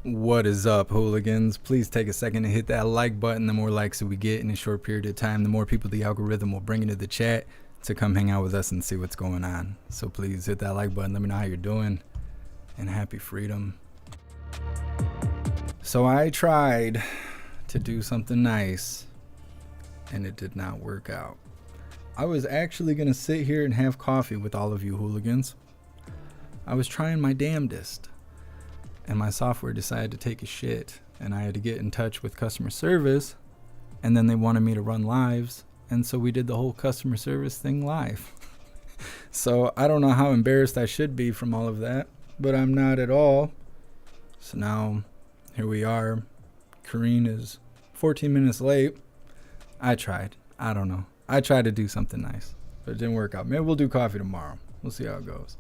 What is up, hooligans? Please take a second to hit that like button. The more likes that we get in a short period of time, the more people the algorithm will bring into the chat to come hang out with us and see what's going on. So please hit that like button. Let me know how you're doing, and happy freedom. So I tried to do something nice, and it did not work out. I was actually going to sit here and have coffee with all of you hooligans. I was trying my damnedest, and my software decided to take a shit, and I had to get in touch with customer service, and then they wanted me to run lives, and so we did the whole customer service thing live. So I don't know how embarrassed I should be from all of that, but I'm not at all. So now here we are. Kareen is 14 minutes late. I tried. I don't know. I tried to do something nice, but it didn't work out. Maybe we'll do coffee tomorrow. We'll see how it goes.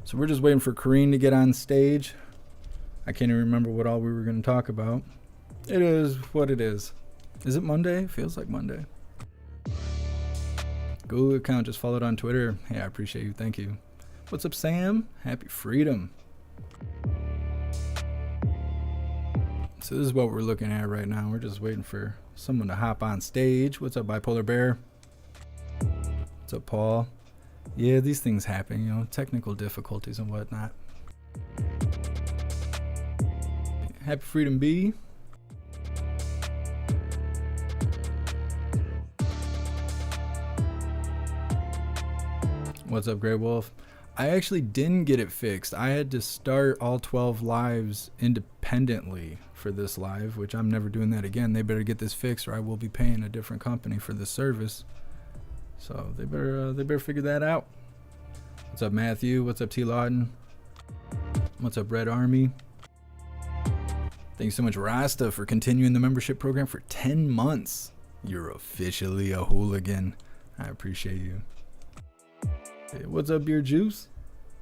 So we're just waiting for Kareen to get on stage. I can't even remember what all we were going to talk about. It is what it is. Is it Monday? Feels like Monday. Google account just followed on Twitter. Hey, I appreciate you. Thank you. What's up, Sam? Happy freedom. So this is what we're looking at right now. We're just waiting for someone to hop on stage. What's up, Bipolar Bear? What's up, Paul? Yeah, these things happen, you know, technical difficulties and whatnot. Happy Freedom B. What's up, Grey Wolf? I actually didn't get it fixed. I had to start all 12 lives independently for this live, which I'm never doing that again. They better get this fixed or I will be paying a different company for this service. So they better figure that out. What's up, Matthew? What's up, T. Lawton? What's up, Red Army? Thank you so much, Rasta, for continuing the membership program for 10 months. You're officially a hooligan. I appreciate you. Hey, what's up, Beer Juice?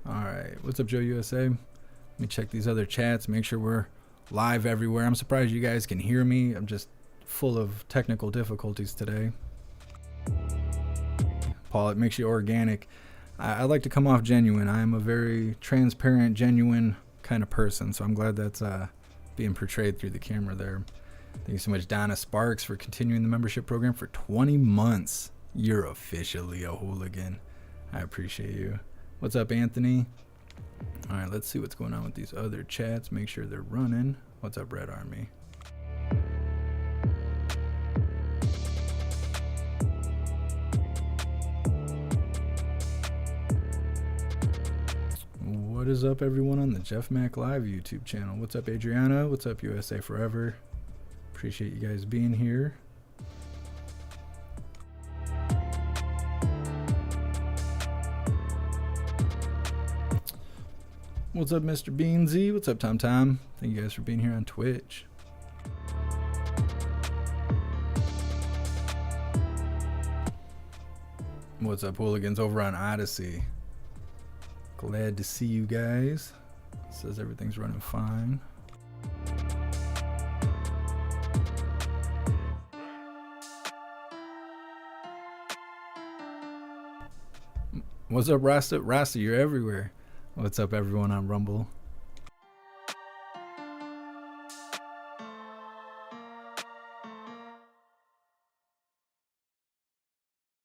All right. What's up, Joe USA? Let me check these other chats. Make sure we're live everywhere. I'm surprised you guys can hear me. I'm just full of technical difficulties today. Paul, it makes you organic. I like to come off genuine. I am a very transparent, genuine kind of person, so I'm glad that's being portrayed through the camera there. Thank you so much, Donna Sparks, for continuing the membership program for 20 months. You're officially a hooligan. I appreciate you. What's up, Anthony? All right, let's see what's going on with these other chats. Make sure they're running. What's up, Red Army? What is up, everyone on the Jeff Mack Live YouTube channel? What's up, Adriana? What's up, USA Forever? Appreciate you guys being here. What's up, Mr. Beansy? What's up, Tom Tom? Thank you guys for being here on Twitch. What's up, hooligans over on Odyssey? Glad to see you guys. It says everything's running fine. What's up, Rasta? Rasta, you're everywhere. What's up, everyone on Rumble?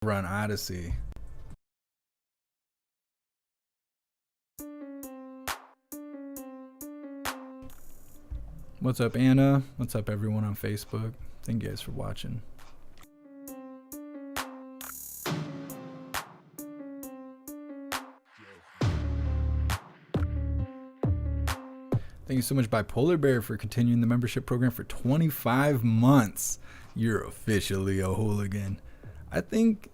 Over on Odyssey. What's up, Anna? What's up, everyone on Facebook? Thank you guys for watching. Thank you so much, Bipolar Bear, for continuing the membership program for 25 months. You're officially a hooligan. I think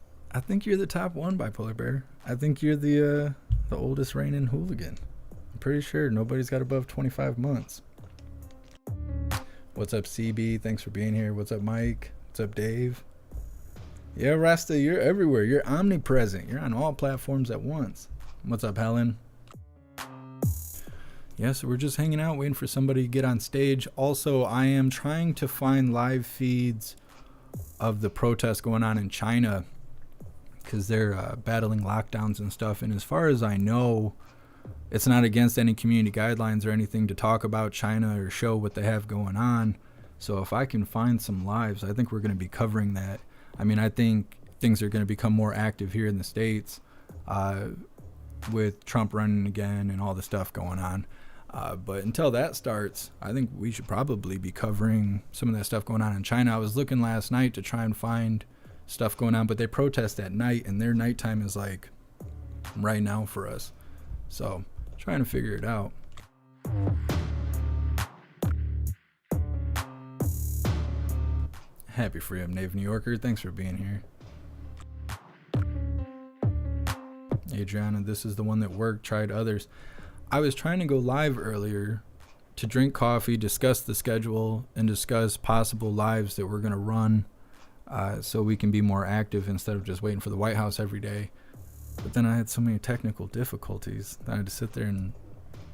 you're the top one, Bipolar Bear. I think you're the oldest reigning hooligan. I'm pretty sure nobody's got above 25 months. What's up, CB? Thanks for being here. What's up, Mike? What's up, Dave? Yeah, Rasta, you're everywhere. You're omnipresent. You're on all platforms at once. What's up, Helen? Yeah, so we're just hanging out, waiting for somebody to get on stage. Also, I am trying to find live feeds of the protests going on in China because they're battling lockdowns and stuff. And as far as I know, it's not against any community guidelines or anything to talk about China or show what they have going on. So if I can find some lives, I think we're going to be covering that. I mean, I think things are going to become more active here in the States with Trump running again and all the stuff going on. But until that starts, I think we should probably be covering some of that stuff going on in China. I was looking last night to try and find stuff going on, but they protest at night, and their nighttime is like right now for us. So trying to figure it out. Happy Freedom Day, New Yorker. Thanks for being here. Adriana, this is the one that worked. Tried others. I was trying to go live earlier to drink coffee, discuss the schedule, and discuss possible lives that we're going to run so we can be more active instead of just waiting for the White House every day. But then I had so many technical difficulties that I had to sit there and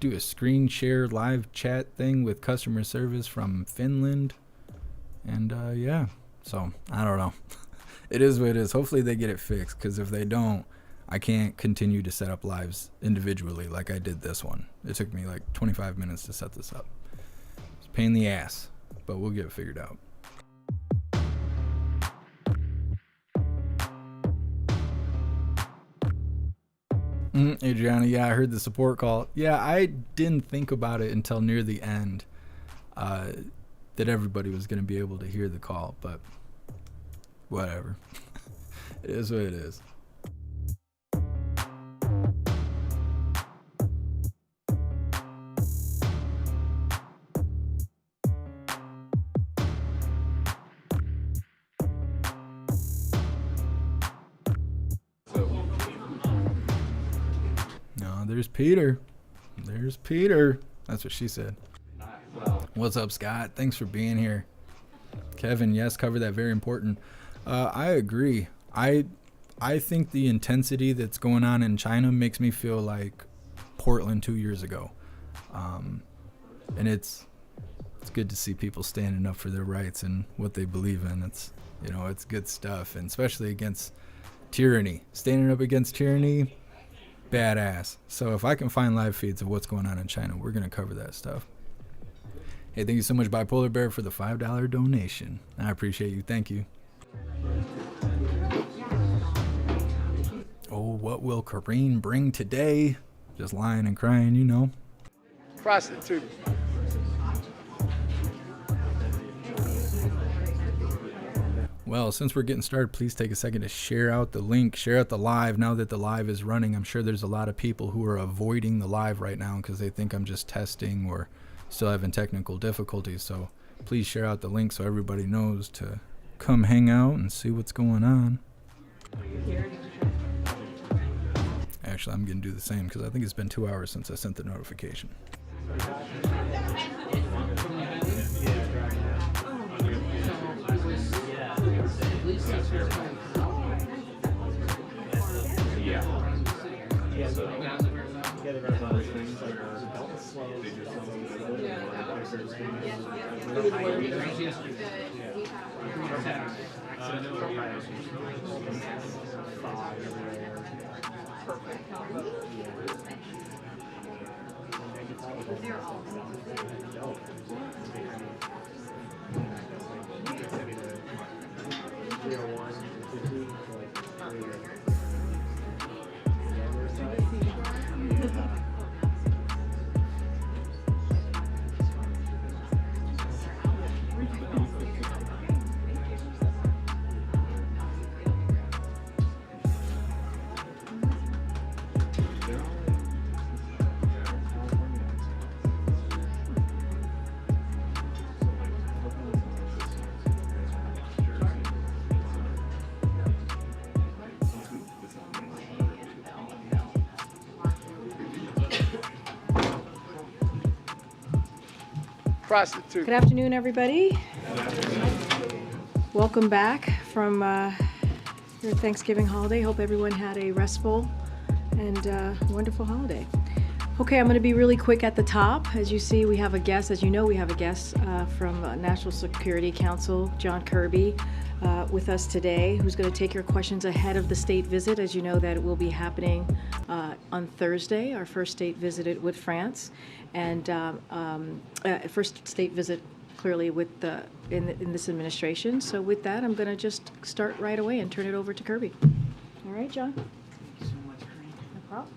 do a screen share live chat thing with customer service from Finland. And yeah, so I don't know. It is what it is. Hopefully they get it fixed, because if they don't, I can't continue to set up lives individually like I did this one. It took me like 25 minutes to set this up. It's a pain in the ass, but we'll get it figured out. Adriana, yeah, I heard the support call. Yeah, I didn't think about it until near the end that everybody was going to be able to hear the call, but whatever. It is what it is. There's Peter. There's Peter. That's what she said. What's up, Scott? Thanks for being here. Kevin, yes, cover that. Very important. I agree. I think the intensity that's going on in China makes me feel like Portland 2 years ago. And it's good to see people standing up for their rights and what they believe in. It's good stuff, and especially against tyranny. Standing up against tyranny, badass. So if I can find live feeds of what's going on in China, we're going to cover that stuff. Hey, thank you so much, Bipolar Bear, for the $5 donation. I appreciate you. Thank you. Oh, what will Kareen bring today? Just lying and crying, you know. Prostitute. Well, since we're getting started, please take a second to share out the link, share out the live. Now that the live is running, I'm sure there's a lot of people who are avoiding the live right now because they think I'm just testing or still having technical difficulties. So please share out the link so everybody knows to come hang out and see what's going on. Actually, I'm going to do the same because I think it's been 2 hours since I sent the notification. Prostitute. Good afternoon, everybody. Welcome back from your Thanksgiving holiday. Hope everyone had a restful and wonderful holiday. Okay, I'm going to be really quick at the top. As you see, we have a guest. As you know, we have a guest from National Security Council, John Kirby. with us today, who's going to take your questions ahead of the state visit. As you know, that it will be happening on Thursday, our first state visit with France, and first state visit clearly with in this administration. So with that, I'm going to just start right away and turn it over to Kirby. All right, John? Thank you so much, Karine. No problem.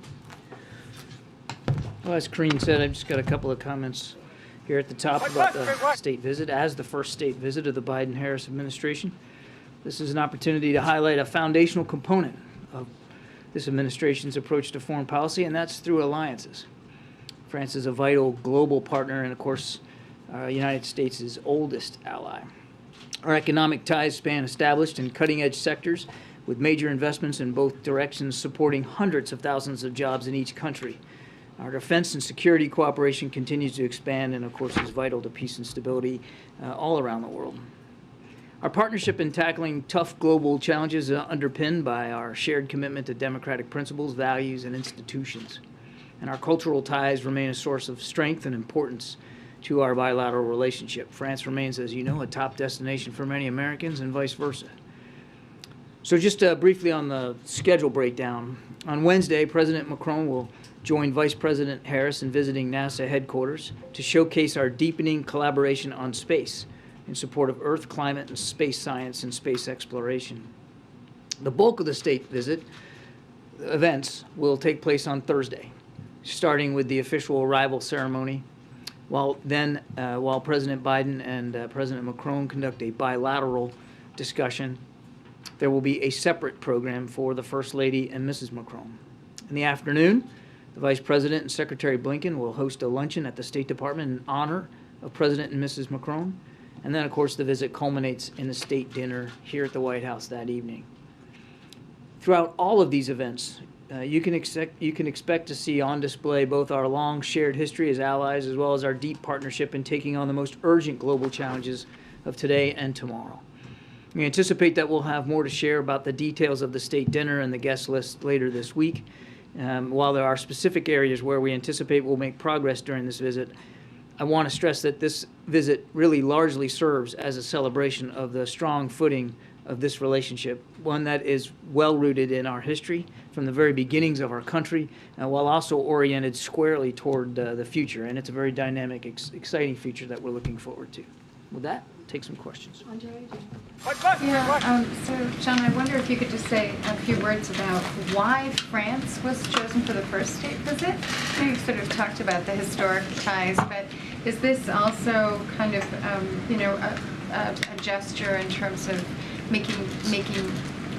Well, as Karine said, I've just got a couple of comments here at the top about the state visit. As the first state visit of the Biden-Harris administration, this is an opportunity to highlight a foundational component of this administration's approach to foreign policy, and that's through alliances. France is a vital global partner and, of course, the United States' oldest ally. Our economic ties span established and cutting-edge sectors with major investments in both directions supporting hundreds of thousands of jobs in each country. Our defense and security cooperation continues to expand and, of course, is vital to peace and stability all around the world. Our partnership in tackling tough global challenges is underpinned by our shared commitment to democratic principles, values, and institutions. And our cultural ties remain a source of strength and importance to our bilateral relationship. France remains, as you know, a top destination for many Americans and vice versa. So just briefly on the schedule breakdown. On Wednesday, President Macron will join Vice President Harris in visiting NASA headquarters to showcase our deepening collaboration on space in support of Earth, climate, and space science and space exploration. The bulk of the state visit events will take place on Thursday, starting with the official arrival ceremony, while President Biden and President Macron conduct a bilateral discussion. There will be a separate program for the First Lady and Mrs. Macron. In the afternoon, the Vice President and Secretary Blinken will host a luncheon at the State Department in honor of President and Mrs. Macron. And then, of course, the visit culminates in a state dinner here at the White House that evening. Throughout all of these events, you can expect to see on display both our long shared history as allies as well as our deep partnership in taking on the most urgent global challenges of today and tomorrow. We anticipate that we'll have more to share about the details of the state dinner and the guest list later this week. While there are specific areas where we anticipate we'll make progress during this visit, I want to stress that this visit really largely serves as a celebration of the strong footing of this relationship, one that is well-rooted in our history from the very beginnings of our country, while also oriented squarely toward the future. And it's a very dynamic, exciting future that we're looking forward to. With that, take some questions. Yeah, so John, I wonder if you could just say a few words about why France was chosen for the first state visit. I know you sort of talked about the historic ties, but is this also kind of, a gesture in terms of making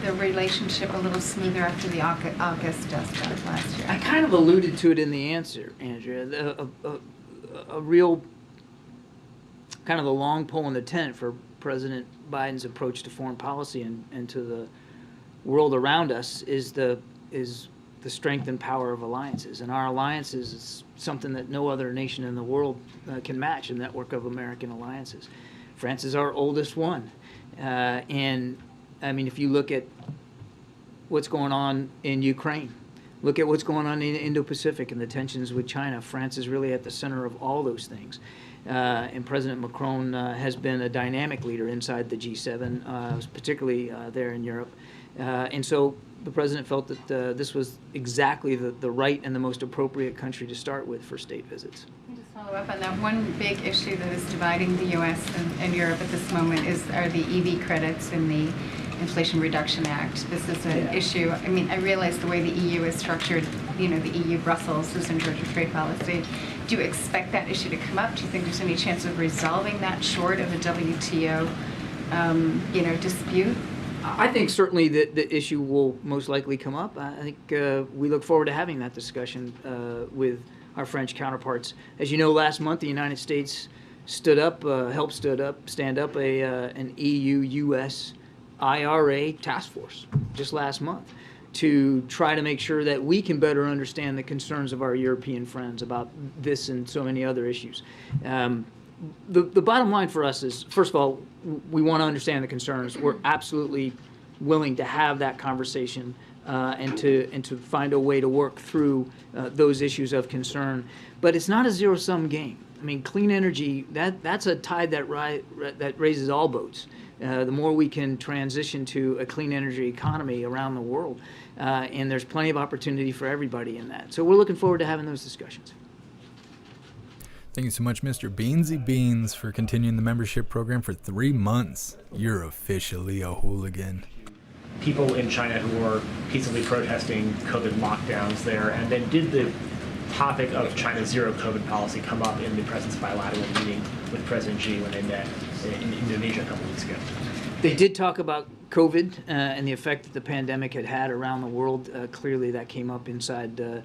the relationship a little smoother after the August dust up last year? I kind of alluded to it in the answer, Andrea. A real kind of the long pole in the tent for President Biden's approach to foreign policy and to the world around us is the strength and power of alliances. And our alliances is something that no other nation in the world can match, a network of American alliances. France is our oldest one. And, I mean, if you look at what's going on in Ukraine, look at what's going on in Indo-Pacific and the tensions with China, France is really at the center of all those things. And President Macron has been a dynamic leader inside the G7, particularly there in Europe. And so the president felt that this was exactly the right and the most appropriate country to start with for state visits. Just follow up on that. One big issue that is dividing the U.S. and Europe at this moment are the EV credits in the Inflation Reduction Act. This is an issue. I mean, I realize the way the EU is structured, the EU Brussels is in charge of trade policy. Do you expect that issue to come up? Do you think there's any chance of resolving that short of a WTO, dispute? I think certainly the issue will most likely come up. I think we look forward to having that discussion with our French counterparts. As you know, last month the United States helped stand up an EU-U.S. IRA task force just last month to try to make sure that we can better understand the concerns of our European friends about this and so many other issues. The bottom line for us is, first of all, we want to understand the concerns. We're absolutely willing to have that conversation and to find a way to work through those issues of concern. But it's not a zero-sum game. I mean, clean energy, that's a tide that raises all boats. The more we can transition to a clean energy economy around the world, and there's plenty of opportunity for everybody in that. So we're looking forward to having those discussions. Thank you so much, Mr. Beansy Beans, for continuing the membership program for 3 months. You're officially a hooligan. People in China who were peacefully protesting COVID lockdowns there, and then did the topic of China's zero COVID policy come up in the President's bilateral meeting with President Xi when they met in Indonesia a couple weeks ago? They did talk about COVID and the effect that the pandemic had around the world. Clearly that came up inside the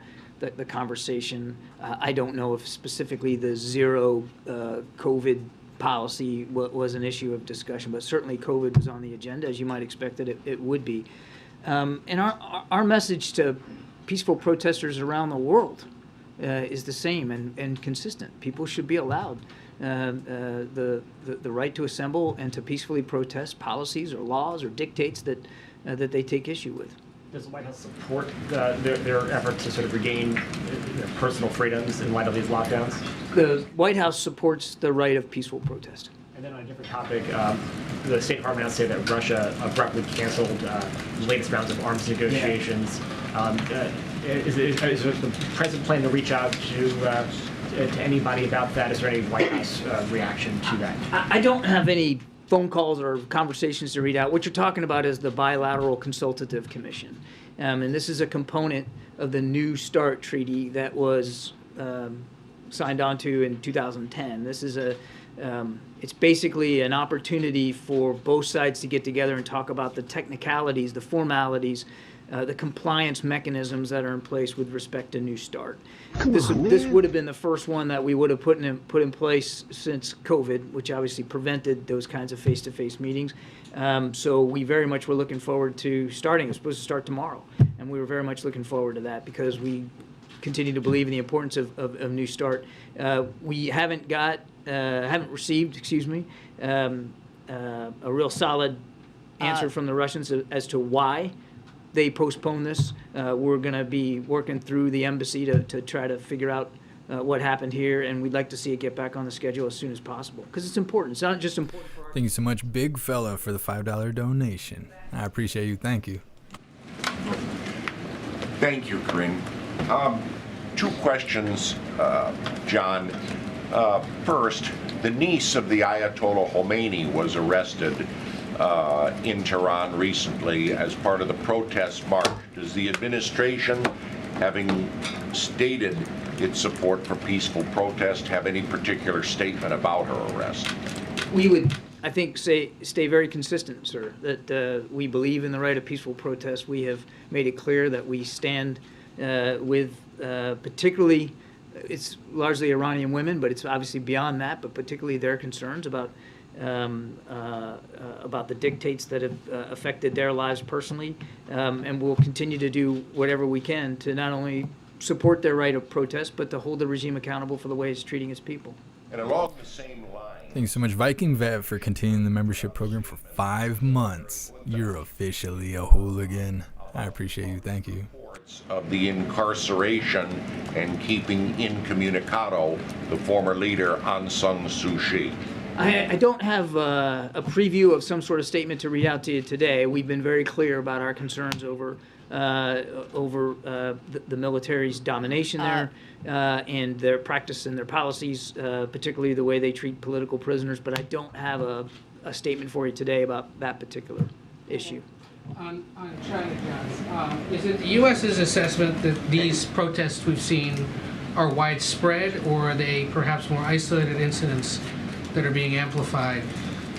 conversation. I don't know if specifically the zero COVID policy was an issue of discussion, but certainly COVID was on the agenda, as you might expect that it would be. And our message to peaceful protesters around the world is the same and consistent. People should be allowed the right to assemble and to peacefully protest policies or laws or dictates that they take issue with. Does the White House support their effort to sort of regain their personal freedoms in light of these lockdowns? The White House supports the right of peaceful protest. And then on a different topic, the State Department announced today that Russia abruptly canceled the latest rounds of arms negotiations. Is the President planning to reach out to anybody about that? Is there any White House reaction to that? I don't have any phone calls or conversations to read out. What you're talking about is the Bilateral Consultative Commission. And this is a component of the New START treaty that was signed onto in 2010. This is it's basically an opportunity for both sides to get together and talk about the technicalities, the formalities, the compliance mechanisms that are in place with respect to New START. This would have been the first one that we would have put in place since COVID, which obviously prevented those kinds of face-to-face meetings. So we very much were looking forward to starting. It's supposed to start tomorrow, and we were very much looking forward to that because we continue to believe in the importance of New START. We haven't received, a real solid answer from the Russians as to why they postponed this. We're going to be working through the embassy to try to figure out what happened here, and we'd like to see it get back on the schedule as soon as possible because it's important. It's not just important for our... Thank you so much, Big Fella, for the $5 donation. I appreciate you. Thank you. Thank you, Corinne. 2 questions, John. First, the niece of the Ayatollah Khomeini was arrested in Tehran recently as part of the protest march. Does the administration, having stated its support for peaceful protest, have any particular statement about her arrest? We would, I think, stay very consistent, sir, that we believe in the right of peaceful protest. We have made it clear that we stand with particularly, it's largely Iranian women, but it's obviously beyond that, but particularly their concerns about the dictates that have affected their lives personally, and we'll continue to do whatever we can to not only support their right of protest, but to hold the regime accountable for the way it's treating its people. And along the same line... Thank you so much, Viking Vet, for continuing the membership program for 5 months. You're officially a hooligan. I appreciate you. Thank you. Of the incarceration and keeping incommunicado the former leader Aung San Suu Kyi. I don't have a preview of some sort of statement to read out to you today. We've been very clear about our concerns over the military's domination there and their practice and their policies, particularly the way they treat political prisoners. But I don't have a statement for you today about that particular issue. On China, John, is it the U.S.'s assessment that these protests we've seen are widespread, or are they perhaps more isolated incidents that are being amplified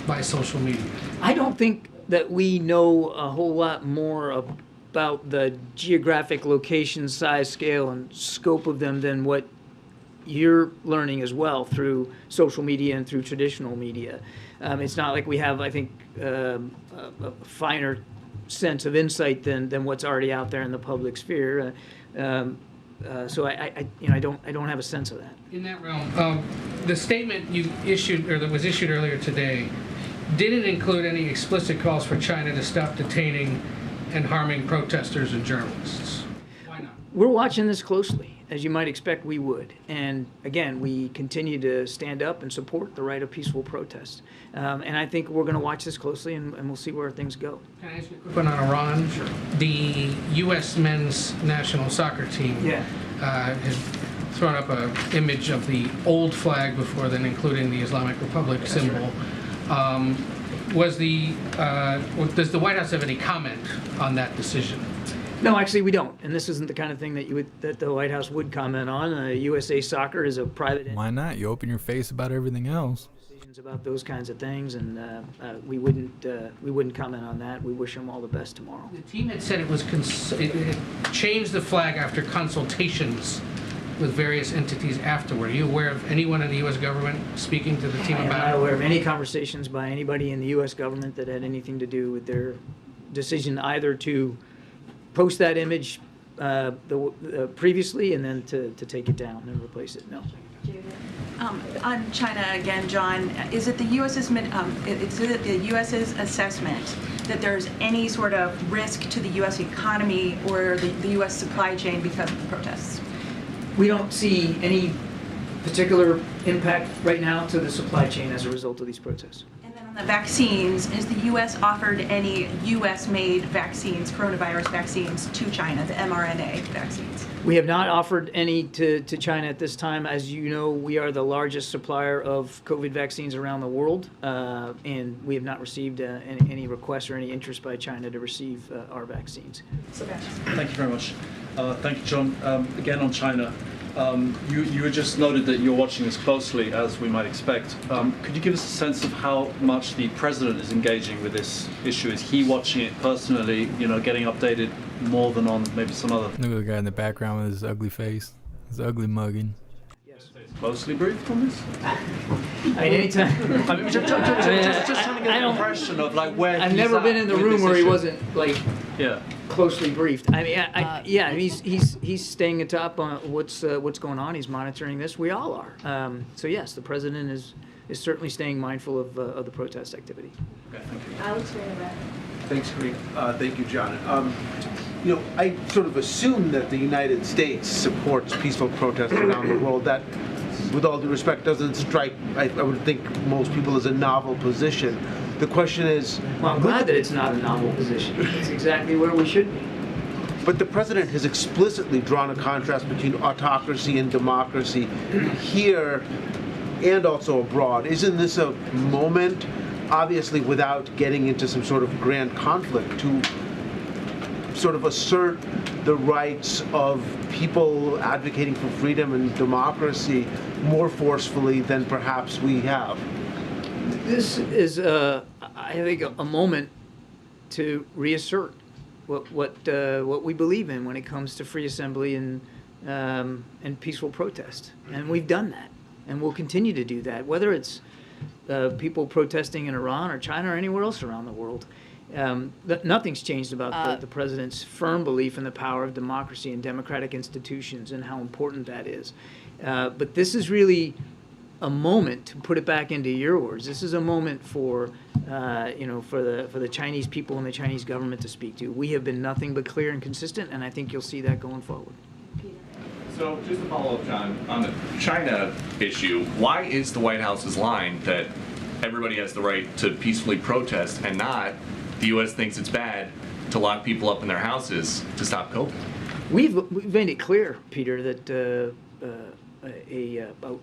by social media? I don't think that we know a whole lot more about the geographic location, size, scale, and scope of them than what you're learning as well through social media and through traditional media. It's not like we have, I think, a finer sense of insight than what's already out there in the public sphere. So I don't have a sense of that. In that realm, the statement you issued, or that was issued earlier today, didn't include any explicit calls for China to stop detaining and harming protesters and journalists. Why not? We're watching this closely. as you might expect, we would. And again, we continue to stand up and support the right of peaceful protest. And I think we're going to watch this closely, and we'll see where things go. Can I ask you a quick one on Iran? Sure. The U.S. men's national soccer team has thrown up an image of the old flag before then, including the Islamic Republic symbol. Right. Does the White House have any comment on that decision? No, actually, we don't. And this isn't the kind of thing that the White House would comment on. USA Soccer is a private. Why not? You open your face about everything else. Decisions about those kinds of things, and we wouldn't comment on that. We wish them all the best tomorrow. The team had said it changed the flag after consultations with various entities afterward. Are you aware of anyone in the U.S. government speaking to the team about it? I'm not aware of any conversations by anybody in the U.S. government that had anything to do with their decision either to post that image previously and then to take it down and replace it. No. On China again, John, is it the U.S.'s assessment that there's any sort of risk to the U.S. economy or the U.S. supply chain because of the protests? We don't see any particular impact right now to the supply chain as a result of these protests. And then on the vaccines, has the U.S. offered any U.S.-made vaccines, coronavirus vaccines, to China, the mRNA vaccines? We have not offered any to China at this time. As you know, we are the largest supplier of COVID vaccines around the world, and we have not received any requests or any interest by China to receive our vaccines. Thank you very much. Thank you, John. Again, on China, you just noted that you're watching this closely, as we might expect. Could you give us a sense of how much the president is engaging with this issue? Is he watching it personally, getting updated more than on maybe some other? Look at the guy in the background with his ugly face, his ugly mugging. Yes. Closely briefed on this? Anytime. I mean, just trying to get an impression of where I've never been in the room where he wasn't closely briefed. I mean, he's staying atop on what's going on. He's monitoring this. We all are. So yes, the president is certainly staying mindful of the protest activity. Okay, thank you. Alex, right about. Thanks, Kareem. Thank you, John. I sort of assume that the United States supports peaceful protests around the world. That, with all due respect, doesn't strike, I would think, most people as a novel position. The question is... Well, I'm glad that it's not a novel position. It's exactly where we should be. But the president has explicitly drawn a contrast between autocracy and democracy here and also abroad. Isn't this a moment, obviously without getting into some sort of grand conflict, to sort of assert the rights of people advocating for freedom and democracy more forcefully than perhaps we have? This is, I think, a moment to reassert what we believe in when it comes to free assembly and peaceful protest, and we've done that, and we'll continue to do that, whether it's people protesting in Iran or China or anywhere else around the world. Nothing's changed about the president's firm belief in the power of democracy and democratic institutions and how important that is. But this is really a moment, to put it back into your words, this is a moment for the Chinese people and the Chinese government to speak to. We have been nothing but clear and consistent, and I think you'll see that going forward. So just to follow up, John, on the China issue, why is the White House's line that everybody has the right to peacefully protest and not the U.S. thinks it's bad to lock people up in their houses to stop COVID? We've made it clear, Peter, that a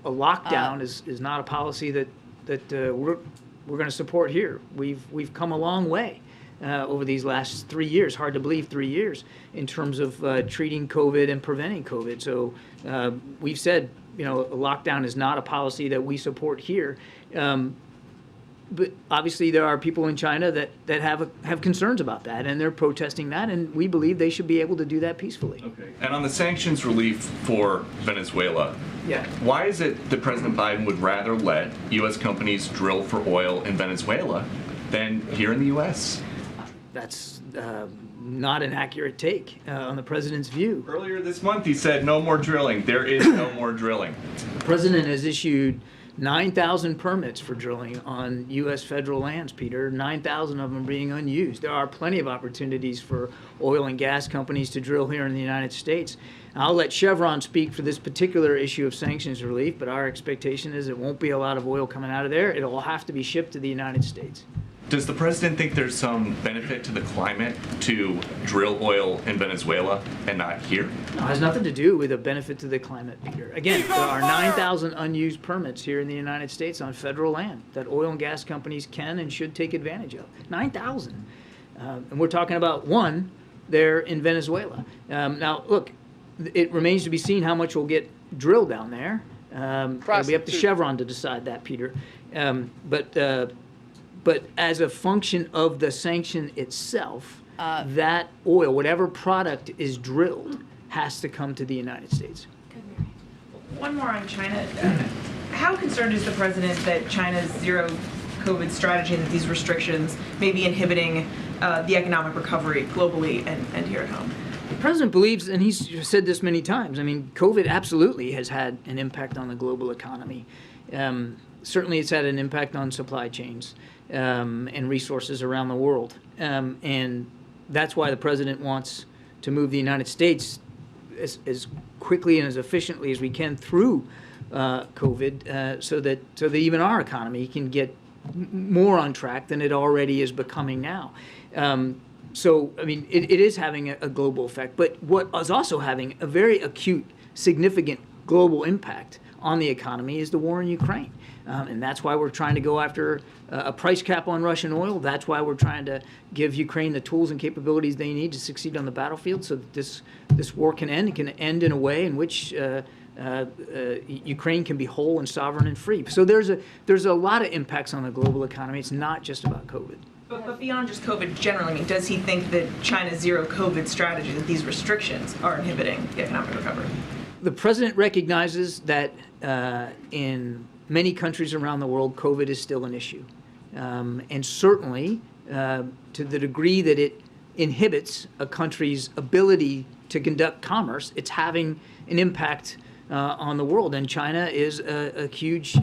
lockdown is not a policy that we're going to support here. We've come a long way over these last 3 years. Hard to believe, 3 years in terms of treating COVID and preventing COVID. So we've said, a lockdown is not a policy that we support here. But obviously there are people in China that have concerns about that, and they're protesting that, and we believe they should be able to do that peacefully. Okay. And on the sanctions relief for Venezuela, why is it that President Biden would rather let U.S. companies drill for oil in Venezuela than here in the U.S.? That's not an accurate take on the president's view. Earlier this month he said no more drilling. There is no more drilling. The president has issued 9,000 permits for drilling on U.S. federal lands, Peter. 9,000 of them being unused. There are plenty of opportunities for oil and gas companies to drill here in the United States. I'll let Chevron speak for this particular issue of sanctions relief, but our expectation is it won't be a lot of oil coming out of there. It'll all have to be shipped to the United States. Does the president think there's some benefit to the climate to drill oil in Venezuela and not here? No, it has nothing to do with a benefit to the climate, Peter. Again, there are 9,000 unused permits here in the United States on federal land that oil and gas companies can and should take advantage of. 9,000. And we're talking about one there in Venezuela. Now, look, it remains to be seen how much will get drilled down there. It'll be up to Chevron to decide that, Peter. But as a function of the sanction itself, that oil, whatever product is drilled, has to come to the United States. One more on China. How concerned is the president that China's zero COVID strategy and these restrictions may be inhibiting the economic recovery globally and here at home? The president believes, and he's said this many times, I mean, COVID absolutely has had an impact on the global economy. Certainly it's had an impact on supply chains and resources around the world. And that's why the president wants to move the United States as quickly and as efficiently as we can through COVID so that even our economy can get more on track than it already is becoming now. So, I mean, it is having a global effect. But what is also having a very acute, significant global impact on the economy is the war in Ukraine. And that's why we're trying to go after a price cap on Russian oil. That's why we're trying to give Ukraine the tools and capabilities they need to succeed on the battlefield so that this war can end. It can end in a way in which Ukraine can be whole and sovereign and free. So there's a lot of impacts on the global economy. It's not just about COVID. But beyond just COVID generally, I mean, does he think that China's zero COVID strategy, that these restrictions are inhibiting the economic recovery? The president recognizes that in many countries around the world, COVID is still an issue. And certainly, to the degree that it inhibits a country's ability to conduct commerce, it's having an impact on the world. And China is a huge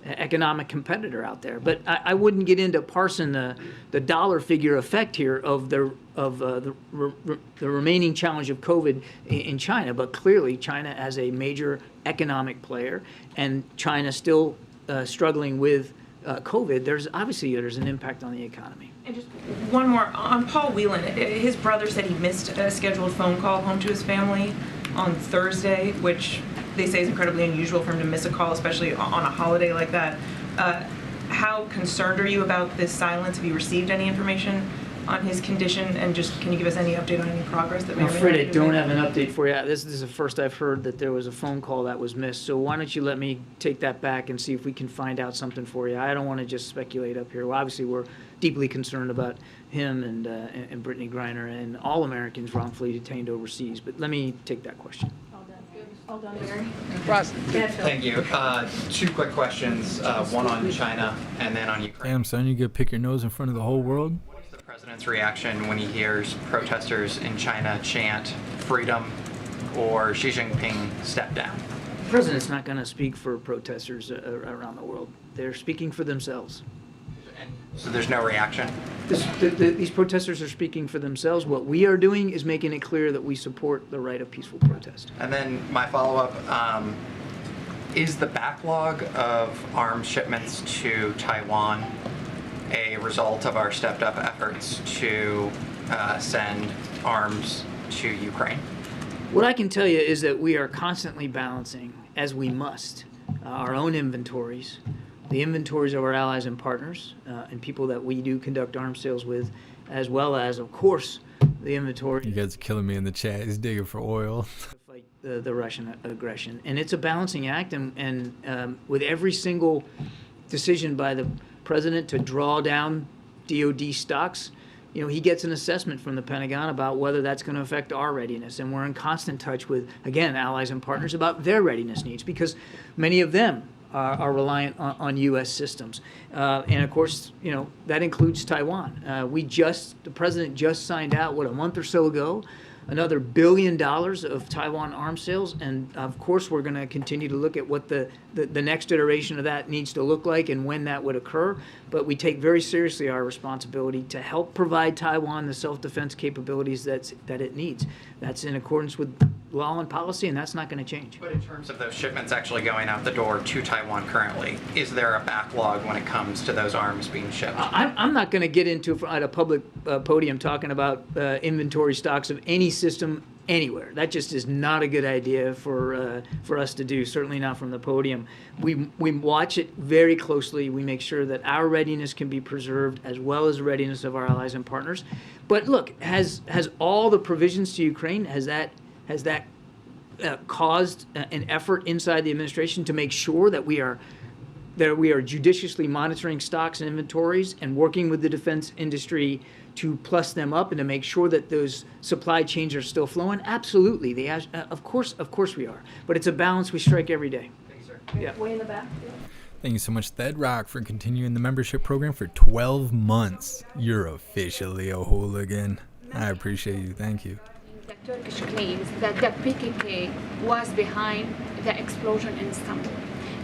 economic competitor out there. But I wouldn't get into parsing the dollar figure effect here of the remaining challenge of COVID in China. But clearly, China as a major economic player, and China still struggling with COVID, there's an impact on the economy. And just one more on Paul Whelan. His brother said he missed a scheduled phone call home to his family on Thursday, which they say is incredibly unusual for him to miss a call, especially on a holiday like that. How concerned are you about this silence? Have you received any information on his condition? And just can you give us any update on any progress that may I'm or may afraid not I be don't made? have an update for you. This is the first I've heard that there was a phone call that was missed. So why don't you let me take that back and see if we can find out something for you. I don't want to just speculate up here. Well, obviously, we're deeply concerned about him and Brittany Griner and all Americans wrongfully detained overseas. But let me take that question. All done, Mary. Thank you. Two quick questions, one on China and then on Ukraine. Damn, son, you get to pick your nose in front of the whole world? What is the president's reaction when he hears protesters in China chant freedom or Xi Jinping step down? The president's not going to speak for protesters around the world. They're speaking for themselves. So there's no reaction? These protesters are speaking for themselves. What we are doing is making it clear that we support the right of peaceful protest. And then my follow-up, is the backlog of arms shipments to Taiwan a result of our stepped-up efforts to send arms to Ukraine? What I can tell you is that we are constantly balancing, as we must, our own inventories, the inventories of our allies and partners, and people that we do conduct arms sales with, as well as, of course, the inventory. You guys are killing me in the chat. He's digging for oil. Fight the Russian aggression. And it's a balancing act, and with every single decision by the president to draw down DoD stocks, you know, he gets an assessment from the Pentagon about whether that's going to affect our readiness. And we're in constant touch with, again, allies and partners about their readiness needs, because many of them are reliant on U.S. systems. And of course, you know, that includes Taiwan. The president just signed out, a month or so ago, another $1 billion of Taiwan arms sales, and of course we're going to continue to look at what the next iteration of that needs to look like and when that would occur. But we take very seriously our responsibility to help provide Taiwan the self-defense capabilities that it needs. That's in accordance with law and policy, and that's not going to change. But in terms of those shipments actually going out the door to Taiwan currently, is there a backlog when it comes to those arms being shipped? I'm not going to get into at a public podium talking about inventory stocks of any system anywhere. That just is not a good idea for us to do, certainly not from the podium. We watch it very closely. We make sure that our readiness can be preserved as well as the readiness of our allies and partners. But look, has all the provisions to Ukraine, has that caused an effort inside the administration to make sure that we are judiciously monitoring stocks and inventories and working with the defense industry to plus them up and to make sure that those supply chains are still flowing? Absolutely. Of course we are. But it's a balance we strike every day. Thanks, sir. Yeah. Way in the back. Thank you so much, Thedrock, for continuing the membership program for 12 months. You're officially a hooligan. I appreciate you. Thank you. The Turkish claims that the PKK was behind the explosion in Istanbul.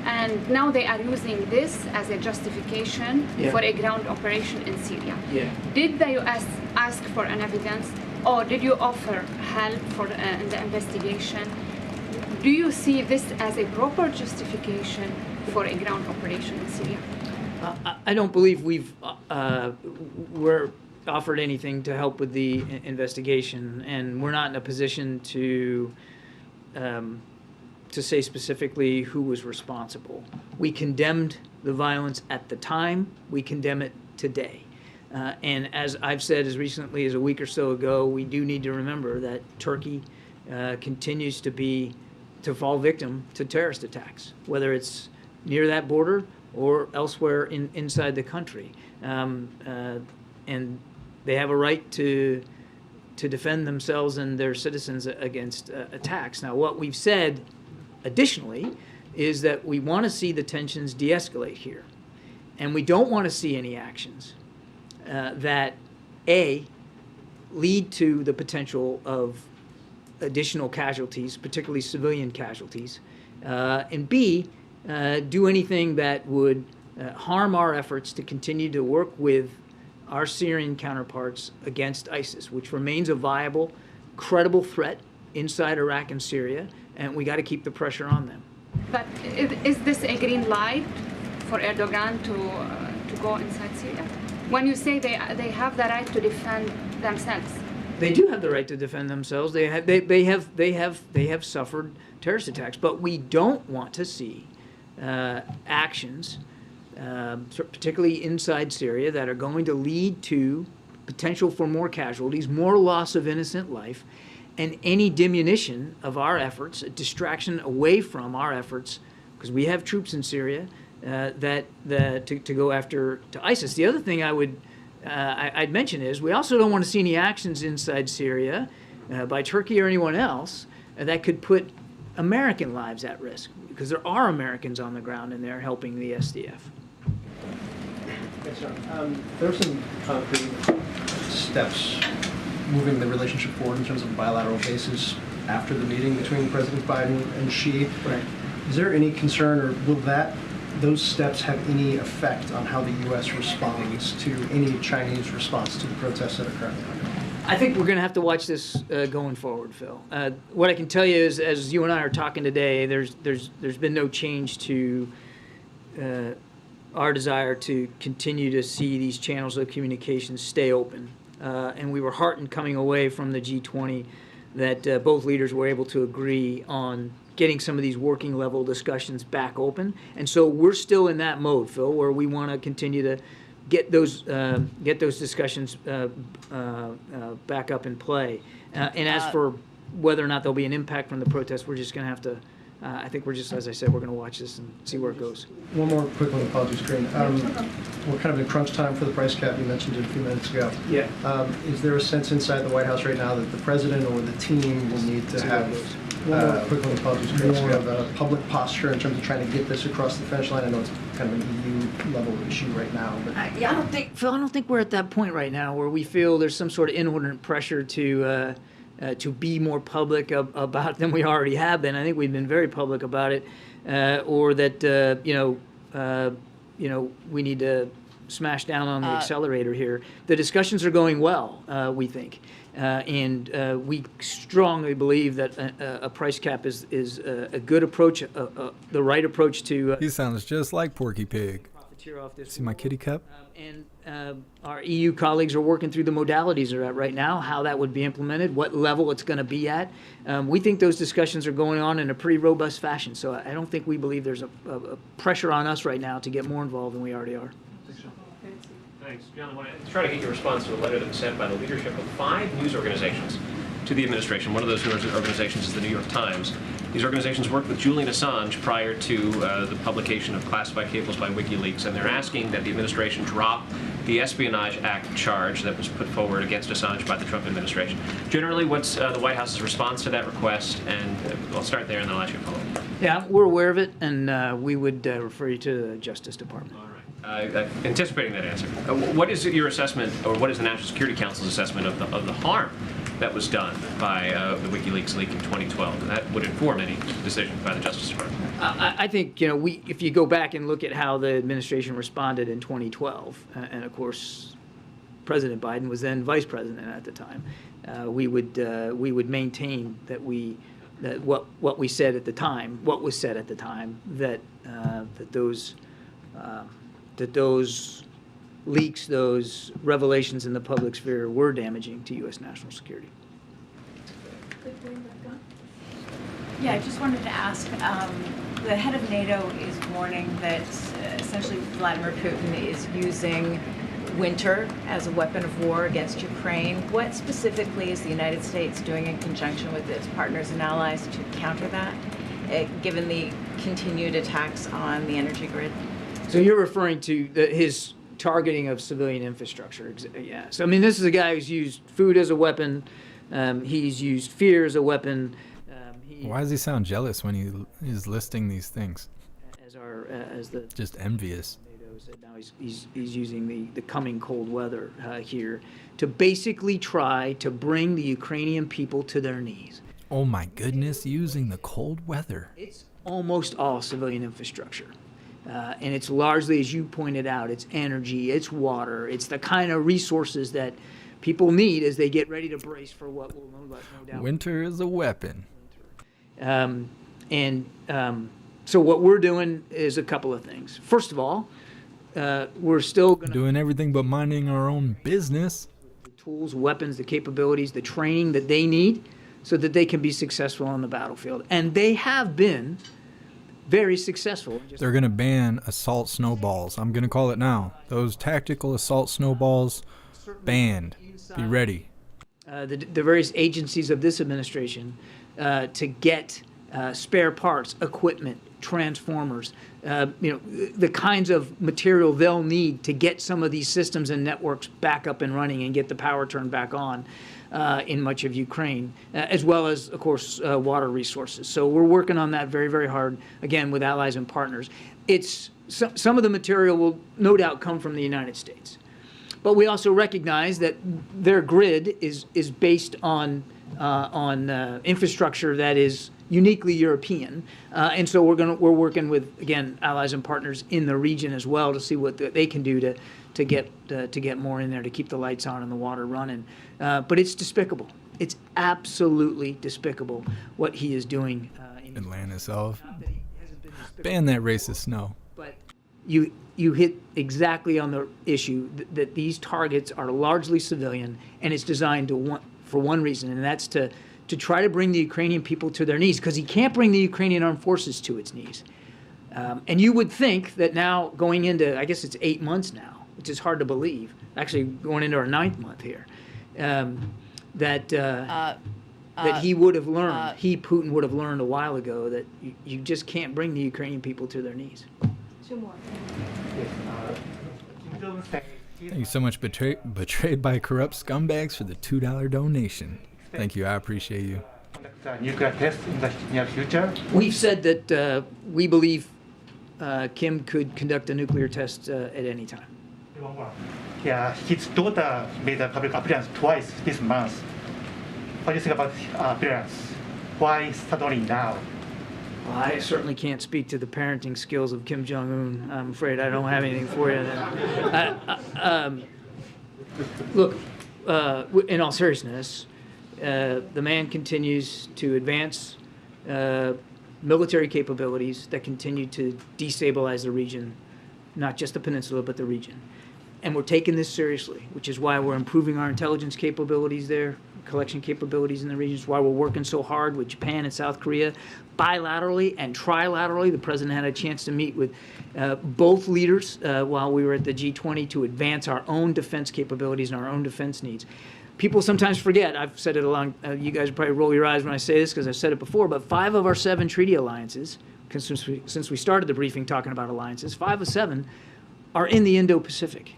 And now they are using this as a justification for a ground operation in Syria. Yeah. Did the U.S. ask for an evidence, or did you offer help for in the investigation? Do you see this as a proper justification for a ground operation in Syria? I don't believe we're offered anything to help with the investigation, and we're not in a position to say specifically who was responsible. We condemned the violence at the time. We condemn it today. And as I've said as recently as a week or so ago, we do need to remember that Turkey continues to fall victim to terrorist attacks, whether it's near that border or elsewhere inside the country. And they have a right to defend themselves and their citizens against attacks. Now, what we've said additionally is that we want to see the tensions de-escalate here. And we don't want to see any actions that, A, lead to the potential of additional casualties, particularly civilian casualties, and B, do anything that would harm our efforts to continue to work with our Syrian counterparts against ISIS, which remains a viable, credible threat inside Iraq and Syria, and we got to keep the pressure on them. But is this a green light for Erdogan to go inside Syria? When you say they have the right to defend themselves, they do have the right to defend themselves. They have suffered terrorist attacks, but we don't want to see actions, particularly inside Syria, that are going to lead to potential for more casualties, more loss of innocent life, and any diminution of our efforts, a distraction away from our efforts, because we have troops in Syria to go after ISIS. The other thing I'd mention is we also don't want to see any actions inside Syria by Turkey or anyone else that could put American lives at risk, because there are Americans on the ground in there helping the SDF. Thanks, John. There are some concrete steps moving the relationship forward in terms of a bilateral basis after the meeting between President Biden and Xi. Right. Is there any concern, or will those steps have any effect on how the U.S. responds to any Chinese response to the protests that are currently ongoing? I think we're going to have to watch this going forward, Phil. What I can tell you is, as you and I are talking today, there's been no change to our desire to continue to see these channels of communication stay open. And we were heartened coming away from the G20 that both leaders were able to agree on getting some of these working level discussions back open. And so we're still in that mode, Phil, where we want to continue to get those discussions back up in play. And as for whether or not there'll be an impact from the protests, we're just going to have to, I think we're just, as I said, we're going to watch this and see where it goes. One more quick one, apologies, Green. We're kind of in crunch time for the price cap. You mentioned it a few minutes ago. Yeah. Is there a sense inside the White House right now that the president or the team will need to have more of a public posture in terms of trying to get this across the finish line? I know it's kind of an EU level issue right now, but I don't think we're at that point right now where we feel there's some sort of inordinate pressure to to be more public about than we already have been. I think we've been very public about it, or that we need to smash down on the accelerator here. The discussions are going well, we think, and we strongly believe that a price cap is a good approach, the right approach to. He sounds just like Porky Pig. Off this See my kitty cup? And our EU colleagues are working through the modalities of that right now, how that would be implemented, what level it's going to be at. We think those discussions are going on in a pretty robust fashion, so I don't think we believe there's a pressure on us right now to get more involved than we already are. Thanks. John, I want to try to get your response to a letter that was sent by the leadership of 5 news organizations to the administration. One of those news organizations is the New York Times. These organizations worked with Julian Assange prior to the publication of classified cables by WikiLeaks, and they're asking that the administration drop the Espionage Act charge that was put forward against Assange by the Trump administration. Generally, what's the White House's response to that request? And I'll start there, and then I'll ask you a follow-up. Yeah, we're aware of it, and we would refer you to the Justice Department. All right. Anticipating that answer, what is your assessment, or what is the National Security Council's assessment of the harm that was done by the WikiLeaks leak in 2012? And that would inform any decision by the Justice Department. I think, if you go back and look at how the administration responded in 2012, and of course, President Biden was then vice president at the time, we would maintain that what we said at the time, what was said at the time, that those leaks, those revelations in the public sphere were damaging to U.S. national security. Yeah, I just wanted to ask, the head of NATO is warning that essentially Vladimir Putin is using winter as a weapon of war against Ukraine. What specifically is the United States doing in conjunction with its partners and allies to counter that, given the continued attacks on the energy grid? So you're referring to his targeting of civilian infrastructure. Yeah. So, I mean, this is a guy who's used food as a weapon. He's used fear as a weapon. Why does he sound jealous when he is listing these things? Just envious. Now he's using the coming cold weather here to basically try to bring the Ukrainian people to their knees. Oh my goodness, using the cold weather. It's almost all civilian infrastructure. And it's largely, as you pointed out, it's energy, it's water, it's the kind of resources that people need as they get ready to brace for what will no doubt. Winter is a weapon. So what we're doing is a couple of things. First of all, we're still doing everything but minding our own business. The tools, weapons, the capabilities, the training that they need so that they can be successful on the battlefield. And they have been very successful. They're going to ban assault snowballs. I'm going to call it now. Those tactical assault snowballs banned. Be ready. The various agencies of this administration to get spare parts, equipment, transformers, the kinds of material they'll need to get some of these systems and networks back up and running and get the power turned back on in much of Ukraine, as well as, of course, water resources. So we're working on that very, very hard, again, with allies and partners. Some of the material will no doubt come from the United States. But we also recognize that their grid is based on infrastructure that is uniquely European, and so we're working with, again, allies and partners in the region as well to see what they can do to get more in there to keep the lights on and the water running. But it's despicable. It's absolutely despicable what he is doing. Atlantis of ban that racist snow. But you hit exactly on the issue that these targets are largely civilian, and it's designed for one reason, and that's to try to bring the Ukrainian people to their knees, because he can't bring the Ukrainian armed forces to its knees. And you would think that now, going into, I guess it's 8 months now, which is hard to believe, actually going into our 9th month here, that he would have learned, Putin would have learned a while ago that you just can't bring the Ukrainian people to their knees. 2 more. Thank you so much, betrayed by corrupt scumbags, for the $2 donation. Thank you. I appreciate you. Nuclear tests in the near future? We've said that we believe Kim could conduct a nuclear test at any time. Yeah, his daughter made a public appearance twice this month. what do you think about parents? Why suddenly now? Well, I certainly can't speak to the parenting skills of Kim Jong-un. I'm afraid I don't have anything for you there. Look, in all seriousness, the man continues to advance military capabilities that continue to destabilize the region, not just the peninsula, but the region. And we're taking this seriously, which is why we're improving our intelligence capabilities there, collection capabilities in the region. It's why we're working so hard with Japan and South Korea, bilaterally and trilaterally. The president had a chance to meet with both leaders while we were at the G20 to advance our own defense capabilities and our own defense needs. People sometimes forget, I've said it along, you guys probably roll your eyes when I say this because I've said it before, but 5 of our 7 treaty alliances, since we started the briefing talking about alliances, 5 of 7 are in the Indo-Pacific.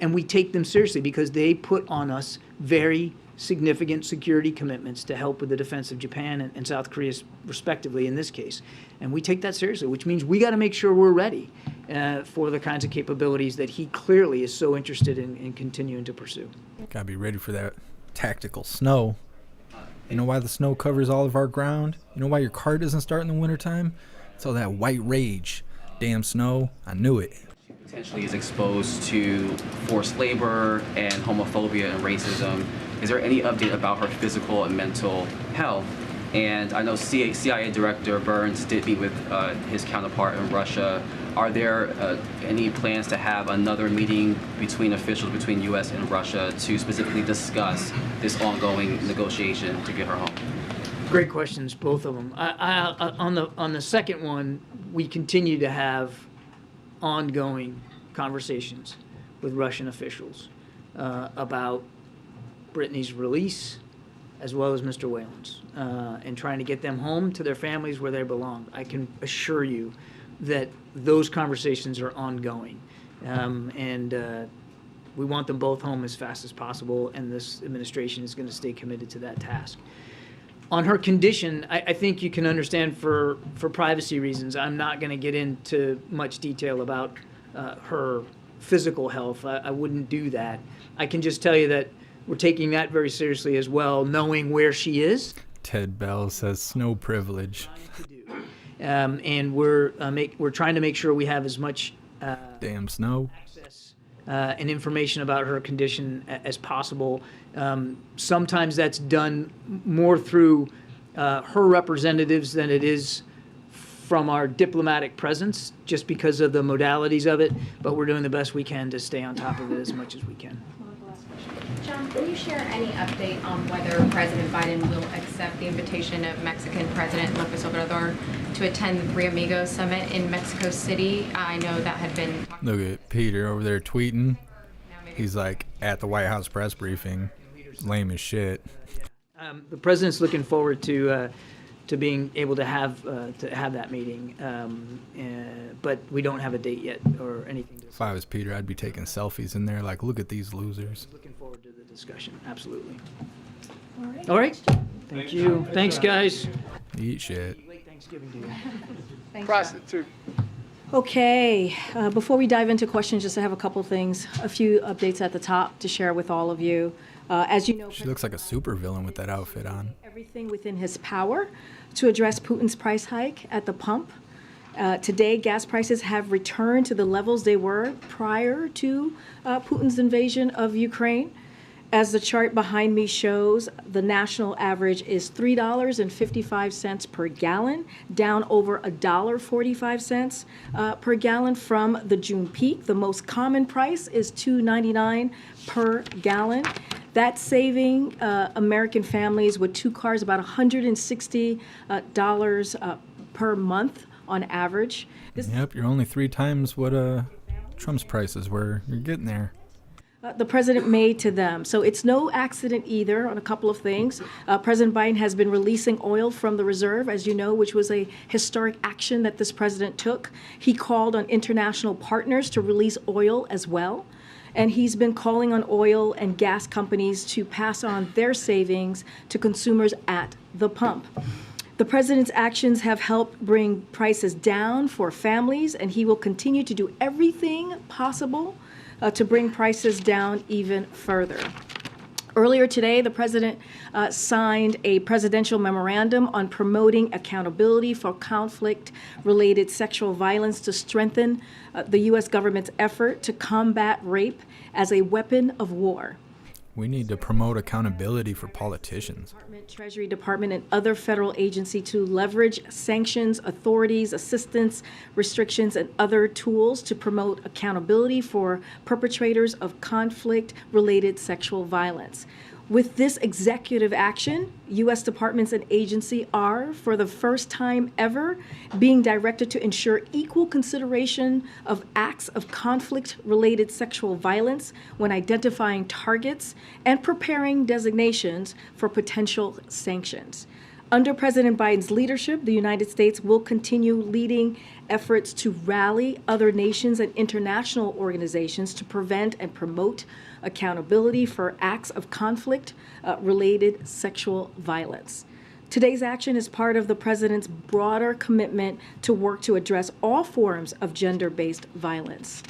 And we take them seriously because they put on us very significant security commitments to help with the defense of Japan and South Korea, respectively, in this case. And we take that seriously, which means we got to make sure we're ready for the kinds of capabilities that he clearly is so interested in continuing to pursue. Got to be ready for that tactical snow. You know why the snow covers all of our ground? You know why your car doesn't start in the wintertime? It's all that white rage. Damn snow. I knew it. Potentially is exposed to forced labor and homophobia and racism. Is there any update about her physical and mental health? And I know CIA Director Burns did meet with his counterpart in Russia. Are there any plans to have another meeting between officials between U.S. and Russia to specifically discuss this ongoing negotiation to get her home? Great questions, both of them. On the second one, we continue to have ongoing conversations with Russian officials about Brittany's release as well as Mr. Whalen's and trying to get them home to their families where they belong. I can assure you that those conversations are ongoing and we want them both home as fast as possible, and this administration is going to stay committed to that task. On her condition, I think you can understand for privacy reasons, I'm not going to get into much detail about her physical health. I wouldn't do that. I can just tell you that we're taking that very seriously as well, knowing where she is. Ted Bell says snow privilege. And we're trying to make sure we have as much damn snow access and information about her condition as possible. Sometimes that's done more through her representatives than it is from our diplomatic presence, just because of the modalities of it, but we're doing the best we can to stay on top of it as much as we can. John, can you share any update on whether President Biden will accept the invitation of Mexican President López Obrador to attend the Three Amigos Summit in Mexico City? I know that had been... Look at Peter over there tweeting. He's like at the White House press briefing. Lame as shit. The president's looking forward to being able to have that meeting, but we don't have a date yet or anything. If I was Peter, I'd be taking selfies in there like, look at these losers. Looking forward to the discussion, absolutely. All right. Thank you. Thanks, guys. Eat shit. Late Thanksgiving to you. Thanks, prostitute. Okay, before we dive into questions, just to have a couple things, a few updates at the top to share with all of you. As you know, she looks like a supervillain with that outfit on. Everything within his power to address Putin's price hike at the pump. Today, gas prices have returned to the levels they were prior to Putin's invasion of Ukraine. As the chart behind me shows, the national average is $3.55 per gallon, down over $1.45 per gallon from the June peak. The most common price is $2.99 per gallon. That's saving American families with 2 cars about $160 per month on average. Yep, you're only 3 times what Trump's prices were. You're getting there. The president made to them. So it's no accident either on a couple of things. President Biden has been releasing oil from the reserve, as you know, which was a historic action that this president took. He called on international partners to release oil as well. And he's been calling on oil and gas companies to pass on their savings to consumers at the pump. The president's actions have helped bring prices down for families, and he will continue to do everything possible to bring prices down even further. Earlier today, the president signed a presidential memorandum on promoting accountability for conflict-related sexual violence to strengthen the U.S. government's effort to combat rape as a weapon of war. We need to promote accountability for politicians. Treasury Department and other federal agencies to leverage sanctions, authorities, assistance, restrictions, and other tools to promote accountability for perpetrators of conflict-related sexual violence. With this executive action, U.S. departments and agencies are, for the first time ever, being directed to ensure equal consideration of acts of conflict-related sexual violence when identifying targets and preparing designations for potential sanctions. Under President Biden's leadership, the United States will continue leading efforts to rally other nations and international organizations to prevent and promote accountability for acts of conflict-related sexual violence. Today's action is part of the president's broader commitment to work to address all forms of gender-based violence.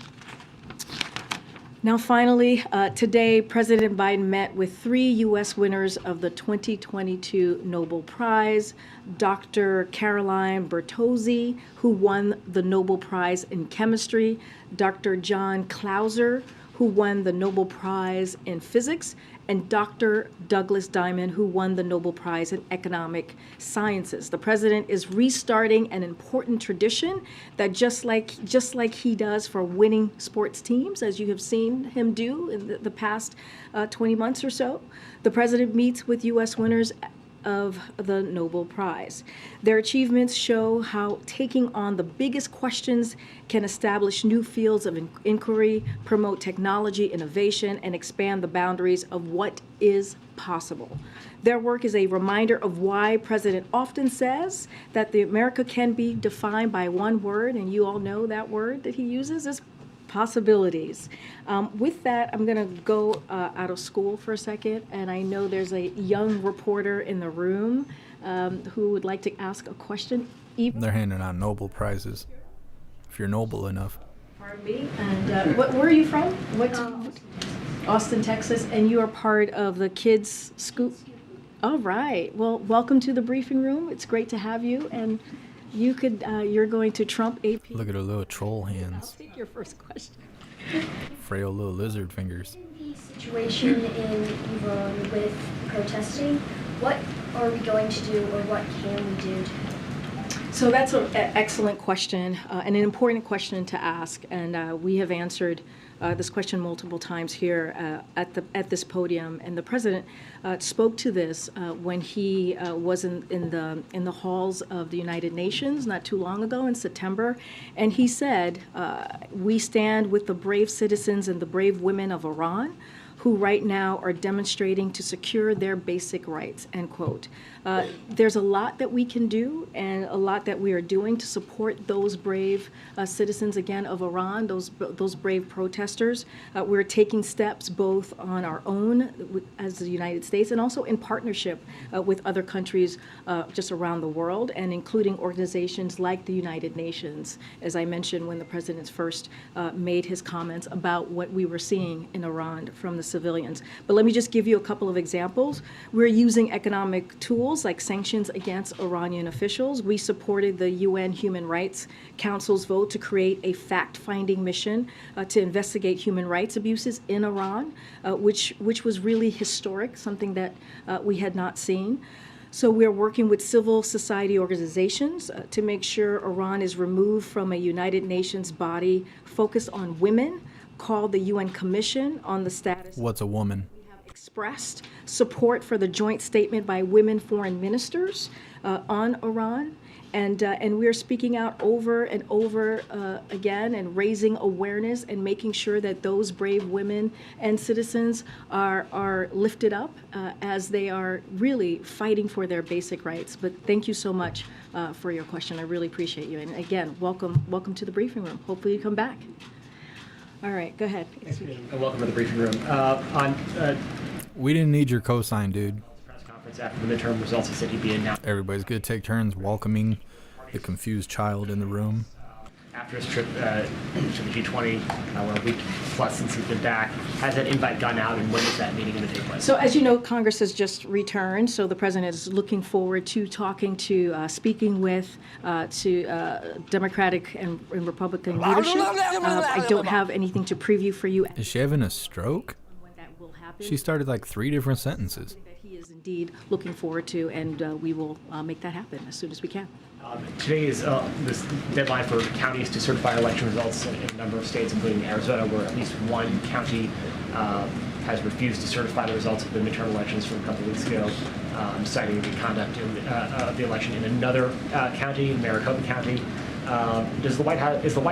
Now, finally, today, President Biden met with 3 U.S. winners of the 2022 Nobel Prize, Dr. Caroline Bertozzi, who won the Nobel Prize in Chemistry, Dr. John Clauser, who won the Nobel Prize in Physics, and Dr. Douglas Diamond, who won the Nobel Prize in Economic Sciences. The president is restarting an important tradition that just like he does for winning sports teams, as you have seen him do in the past 20 months or so, the president meets with U.S. winners of the Nobel Prize. Their achievements show how taking on the biggest questions can establish new fields of inquiry, promote technology innovation, and expand the boundaries of what is possible. Their work is a reminder of why President often says that the America can be defined by one word, and you all know that word that he uses is possibilities. With that, I'm going to go out of school for a second, and I know there's a young reporter in the room who would like to ask a question. They're handing out Nobel Prizes, if you're noble enough. Pardon me. And where are you from? Austin, Texas, and you are part of the Kids Scoop. All right. Well, welcome to the briefing room. It's great to have you, and you could. You're going to trump AP. Look at her little troll hands. I'll take your first question. Frail little lizard fingers. The situation in Iran with protesting, what are we going to do, or what can we do? So that's an excellent question, and an important question to ask, and we have answered this question multiple times here at this podium. And the president spoke to this when he was in the halls of the United Nations not too long ago in September, and he said, "We stand with the brave citizens and the brave women of Iran, who right now are demonstrating to secure their basic rights," end quote. There's a lot that we can do and a lot that we are doing to support those brave citizens, again, of Iran, those brave protesters. We're taking steps both on our own as the United States and also in partnership with other countries just around the world, and including organizations like the United Nations, as I mentioned when the president first made his comments about what we were seeing in Iran from the civilians. But let me just give you a couple of examples. We're using economic tools like sanctions against Iranian officials. We supported the UN Human Rights Council's vote to create a fact-finding mission to investigate human rights abuses in Iran, which was really historic, something that we had not seen. So we're working with civil society organizations to make sure Iran is removed from a United Nations body focused on women called the UN Commission on the Status. What's a woman? Expressed support for the joint statement by women foreign ministers on Iran. And we're speaking out over and over again and raising awareness and making sure that those brave women and citizens are lifted up as they are really fighting for their basic rights. But thank you so much for your question. I really appreciate you. And again, welcome to the briefing room. Hopefully you come back. All right, go ahead. And welcome to the briefing room. We didn't need your cosign, dude. Press conference after the midterm results, he said he'd be announced. Everybody's going to take turns welcoming the confused child in the room. After his trip to the G20, we're a week plus since he's been back. Has that invite gone out, and when is that meeting going to take place? So as you know, Congress has just returned, so the president is looking forward to talking to, speaking with, Democratic and Republican leadership. I don't have anything to preview for you. Is she having a stroke? When that will happen. She started like 3 different sentences. That he is indeed looking forward to, and we will make that happen as soon as we can. Today is this deadline for counties to certify election results in a number of states, including Arizona, where at least one county has refused to certify the results of the midterm elections from a couple weeks ago, citing the conduct of the election in another county, Maricopa County. Is the White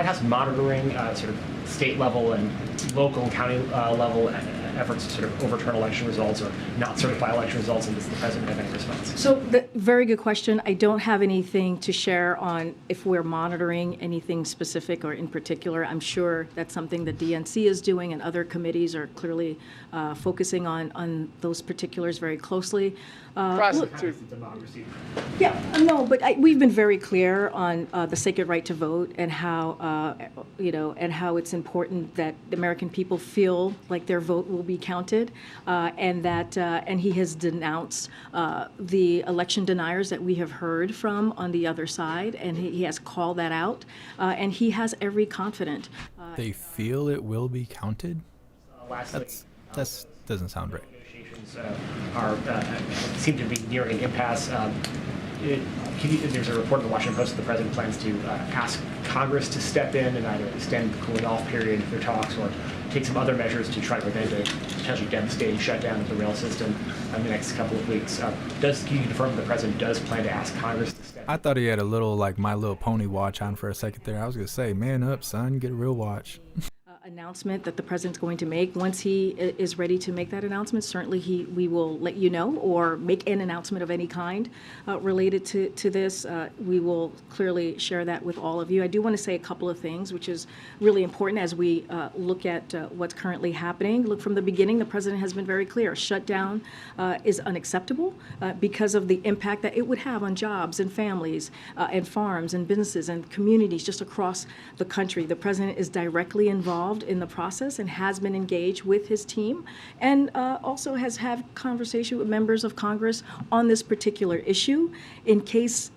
House monitoring sort of state level and local and county level efforts to sort of overturn election results or not certify election results, and does the president have any response? So, very good question. I don't have anything to share on if we're monitoring anything specific or in particular. I'm sure that's something the DNC is doing, and other committees are clearly focusing on those particulars very closely. Yeah, no, but we've been very clear on the sacred right to vote and how, and how it's important that the American people feel like their vote will be counted, and he has denounced the election deniers that we have heard from on the other side, and he has called that out, and he has every confidence. They feel it will be counted? Lastly, That doesn't sound right. Seem to be nearing an impasse. There's a report in the Washington Post that the president plans to ask Congress to step in and either extend the cooling off period of their talks or take some other measures to try to prevent a potentially devastating shutdown of the rail system in the next couple of weeks. Can you confirm the president does plan to ask Congress to step in? I thought he had a little like My Little Pony watch on for a second there. I was going to say, man up, son, get a real watch. Announcement that the president's going to make. Once he is ready to make that announcement, certainly we will let you know, or make an announcement of any kind related to this. We will clearly share that with all of you. I do want to say a couple of things, which is really important as we look at what's currently happening. Look, from the beginning, the president has been very clear. Shutdown is unacceptable because of the impact that it would have on jobs and families and farms and businesses and communities just across the country. The president is directly involved in the process and has been engaged with his team, and also has had conversation with members of Congress on this particular issue. In case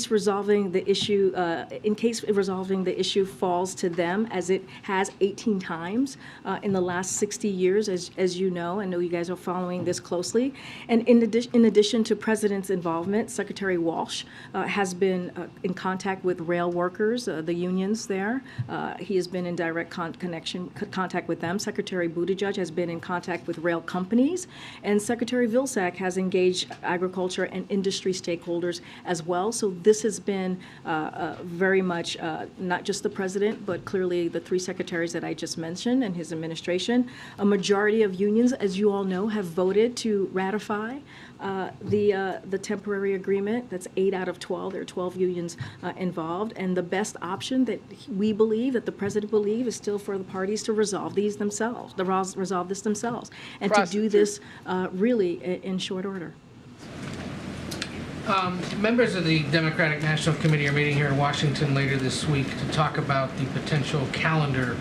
resolving the issue falls to them, as it has 18 times in the last 60 years, as you know. I know you guys are following this closely. And in addition to President's involvement, Secretary Walsh has been in contact with rail workers, the unions there. He has been in direct contact with them. Secretary Buttigieg has been in contact with rail companies, and Secretary Vilsack has engaged agriculture and industry stakeholders as well. So this has been very much not just the president, but clearly the 3 secretaries that I just mentioned and his administration. A majority of unions, as you all know, have voted to ratify the temporary agreement. That's 8 out of 12. There are 12 unions involved, and the best option that we believe, that the president believes, is still for the parties to resolve this themselves, and to do this really in short order. Members of the Democratic National Committee are meeting here in Washington later this week to talk about the potential calendar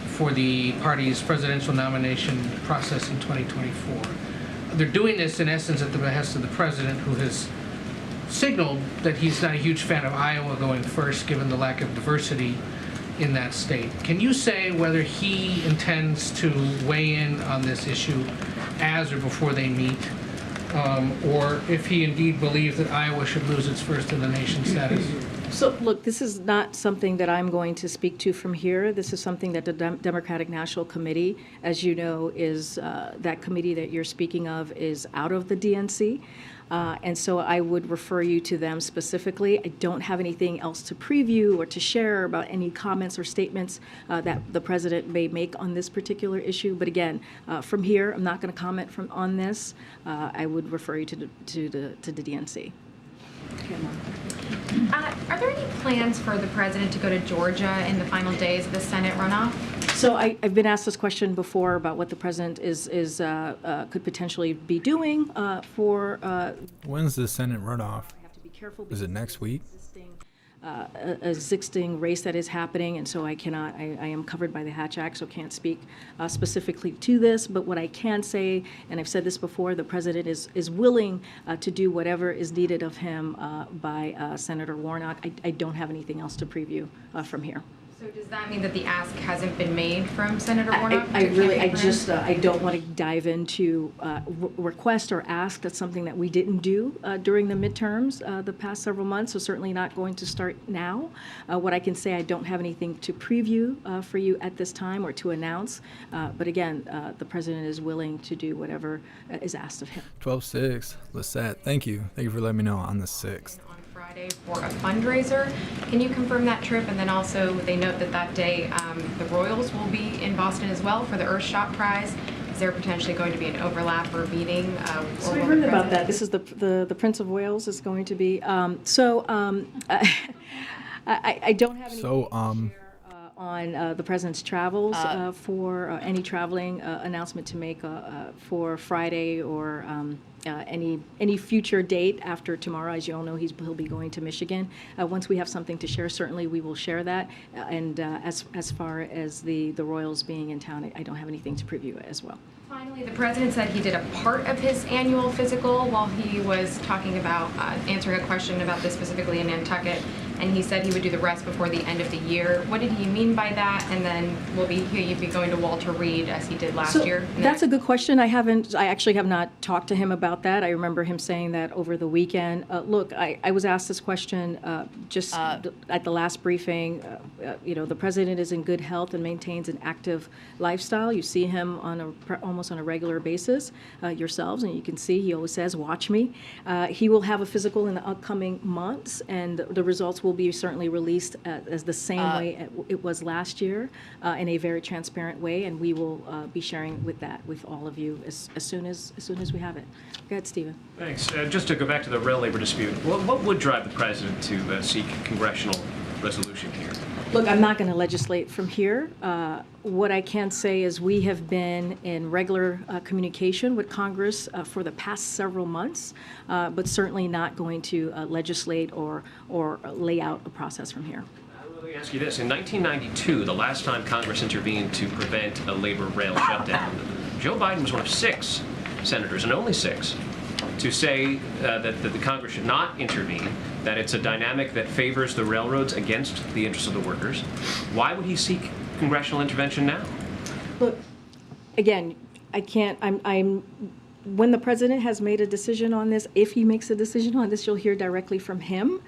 for the party's presidential nomination process in 2024. They're doing this, in essence, at the behest of the president, who has signaled that he's not a huge fan of Iowa going first, given the lack of diversity in that state. Can you say whether he intends to weigh in on this issue as or before they meet, or if he indeed believes that Iowa should lose its first in the nation status? So, look, this is not something that I'm going to speak to from here. This is something that the Democratic National Committee, as you know, is that committee that you're speaking of is out of the DNC. And so I would refer you to them specifically. I don't have anything else to preview or to share about any comments or statements that the president may make on this particular issue. But again, from here, I'm not going to comment on this. I would refer you to the DNC. Are there any plans for the president to go to Georgia in the final days of the Senate runoff? So I've been asked this question before about what the president could potentially be doing for. When's the Senate runoff? I have to be careful. Is it next week? existing race that is happening, and so I am covered by the Hatch Act, so can't speak specifically to this. But what I can say, and I've said this before, the president is willing to do whatever is needed of him by Senator Warnock. I don't have anything else to preview from here. So does that mean that the ask hasn't been made from Senator Warnock? I don't want to dive into request or ask. That's something that we didn't do during the midterms the past several months, so certainly not going to start now. What I can say, I don't have anything to preview for you at this time or to announce, but again, the president is willing to do whatever is asked of him. 12/6, Lisette, thank you for letting me know on the 6th. Friday for a fundraiser. Can you confirm that trip? And then also they note that day the Royals will be in Boston as well for the Earthshot Prize. Is there potentially going to be an overlap or meeting? So we heard about that. This is the Prince of Wales is going to be. I don't have any on the president's travels for any traveling announcement to make for Friday or any future date after tomorrow. As you all know, he'll be going to Michigan. Once we have something to share, certainly we will share that. And as far as the Royals being in town, I don't have anything to preview as well. Finally, the president said he did a part of his annual physical while he was talking about answering a question about this specifically in Nantucket, and he said he would do the rest before the end of the year. What did he mean by that? And then will he be going to Walter Reed as he did last year? That's a good question. I actually have not talked to him about that. I remember him saying that over the weekend. Look, I was asked this question just at the last briefing. The president is in good health and maintains an active lifestyle. You see him almost on a regular basis yourselves, and you can see he always says, "Watch me." He will have a physical in the upcoming months, and the results will be certainly released as the same way it was last year, in a very transparent way, and we will be sharing with all of you as soon as we have it. Go ahead, Stephen. Thanks. Just to go back to the rail labor dispute, what would drive the president to seek congressional resolution here? Look, I'm not going to legislate from here. What I can say is we have been in regular communication with Congress for the past several months, but certainly not going to legislate or lay out a process from here. Let me ask you this. In 1992, the last time Congress intervened to prevent a labor rail shutdown, Joe Biden was one of 6 senators, and only 6, to say that the Congress should not intervene, that it's a dynamic that favors the railroads against the interests of the workers. Why would he seek congressional intervention now? Look, again, I can't, when the president has made a decision on this, if he makes a decision on this, you'll hear directly from him.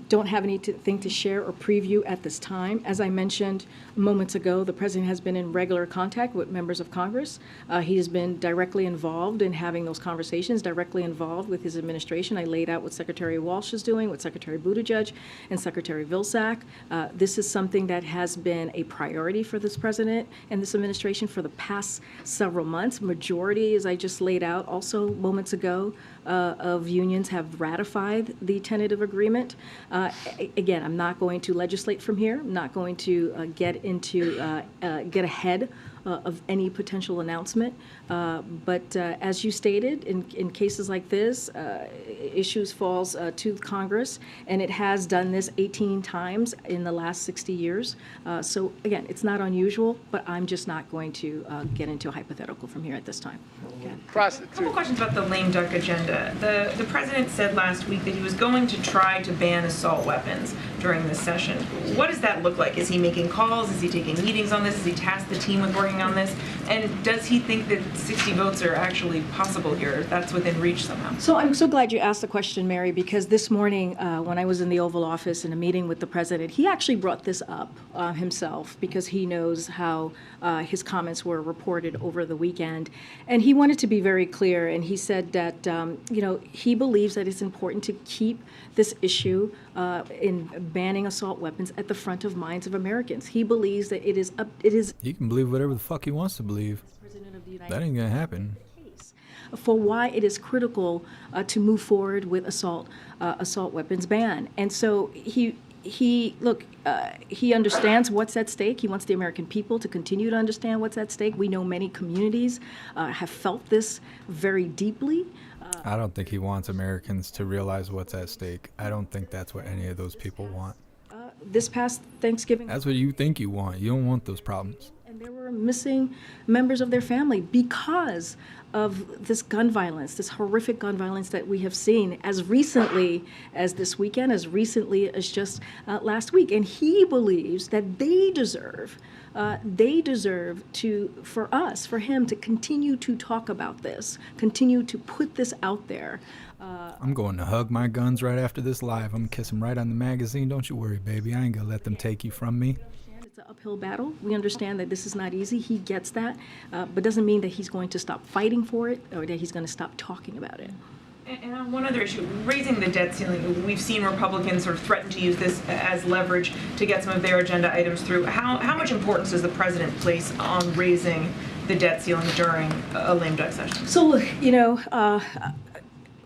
Don't have anything to share or preview at this time. As I mentioned moments ago, the president has been in regular contact with members of Congress. He has been directly involved in having those conversations, directly involved with his administration. I laid out what Secretary Walsh is doing, what Secretary Buttigieg and Secretary Vilsack. This is something that has been a priority for this president and this administration for the past several months. Majority, as I just laid out also moments ago, of unions have ratified the tentative agreement. Again, I'm not going to legislate from here. I'm not going to get ahead of any potential announcement. But as you stated, in cases like this, issues falls to Congress, and it has done this 18 times in the last 60 years. So again, it's not unusual, but I'm just not going to get into a hypothetical from here at this time. A couple questions about the lame duck agenda. The president said last week that he was going to try to ban assault weapons during this session. What does that look like? Is he making calls? Is he taking meetings on this? Has he tasked the team with working on this? And does he think that 60 votes are actually possible here, if that's within reach somehow? So I'm so glad you asked the question, Mary, because this morning when I was in the Oval Office in a meeting with the president, he actually brought this up himself because he knows how his comments were reported over the weekend. And he wanted to be very clear, and he said that he believes that it's important to keep this issue in banning assault weapons at the front of minds of Americans. He believes that it is. He can believe whatever the fuck he wants to believe. That ain't gonna happen. For why it is critical to move forward with assault weapons ban. And so he understands what's at stake. He wants the American people to continue to understand what's at stake. We know many communities have felt this very deeply. I don't think he wants Americans to realize what's at stake. I don't think that's what any of those people want. This past Thanksgiving, That's what you think you want. You don't want those problems. and there were missing members of their family because of this gun violence, this horrific gun violence that we have seen as recently as this weekend, as recently as just last week. And he believes that they deserve for him to continue to talk about this, continue to put this out there. I'm going to hug my guns right after this live. I'm kissing right on the magazine. Don't you worry, baby. I ain't going to let them take you from me. It's an uphill battle. We understand that this is not easy. He gets that, but doesn't mean that he's going to stop fighting for it or that he's going to stop talking about it. And on one other issue, raising the debt ceiling, we've seen Republicans sort of threaten to use this as leverage to get some of their agenda items through. How much importance does the president place on raising the debt ceiling during a lame duck session? So,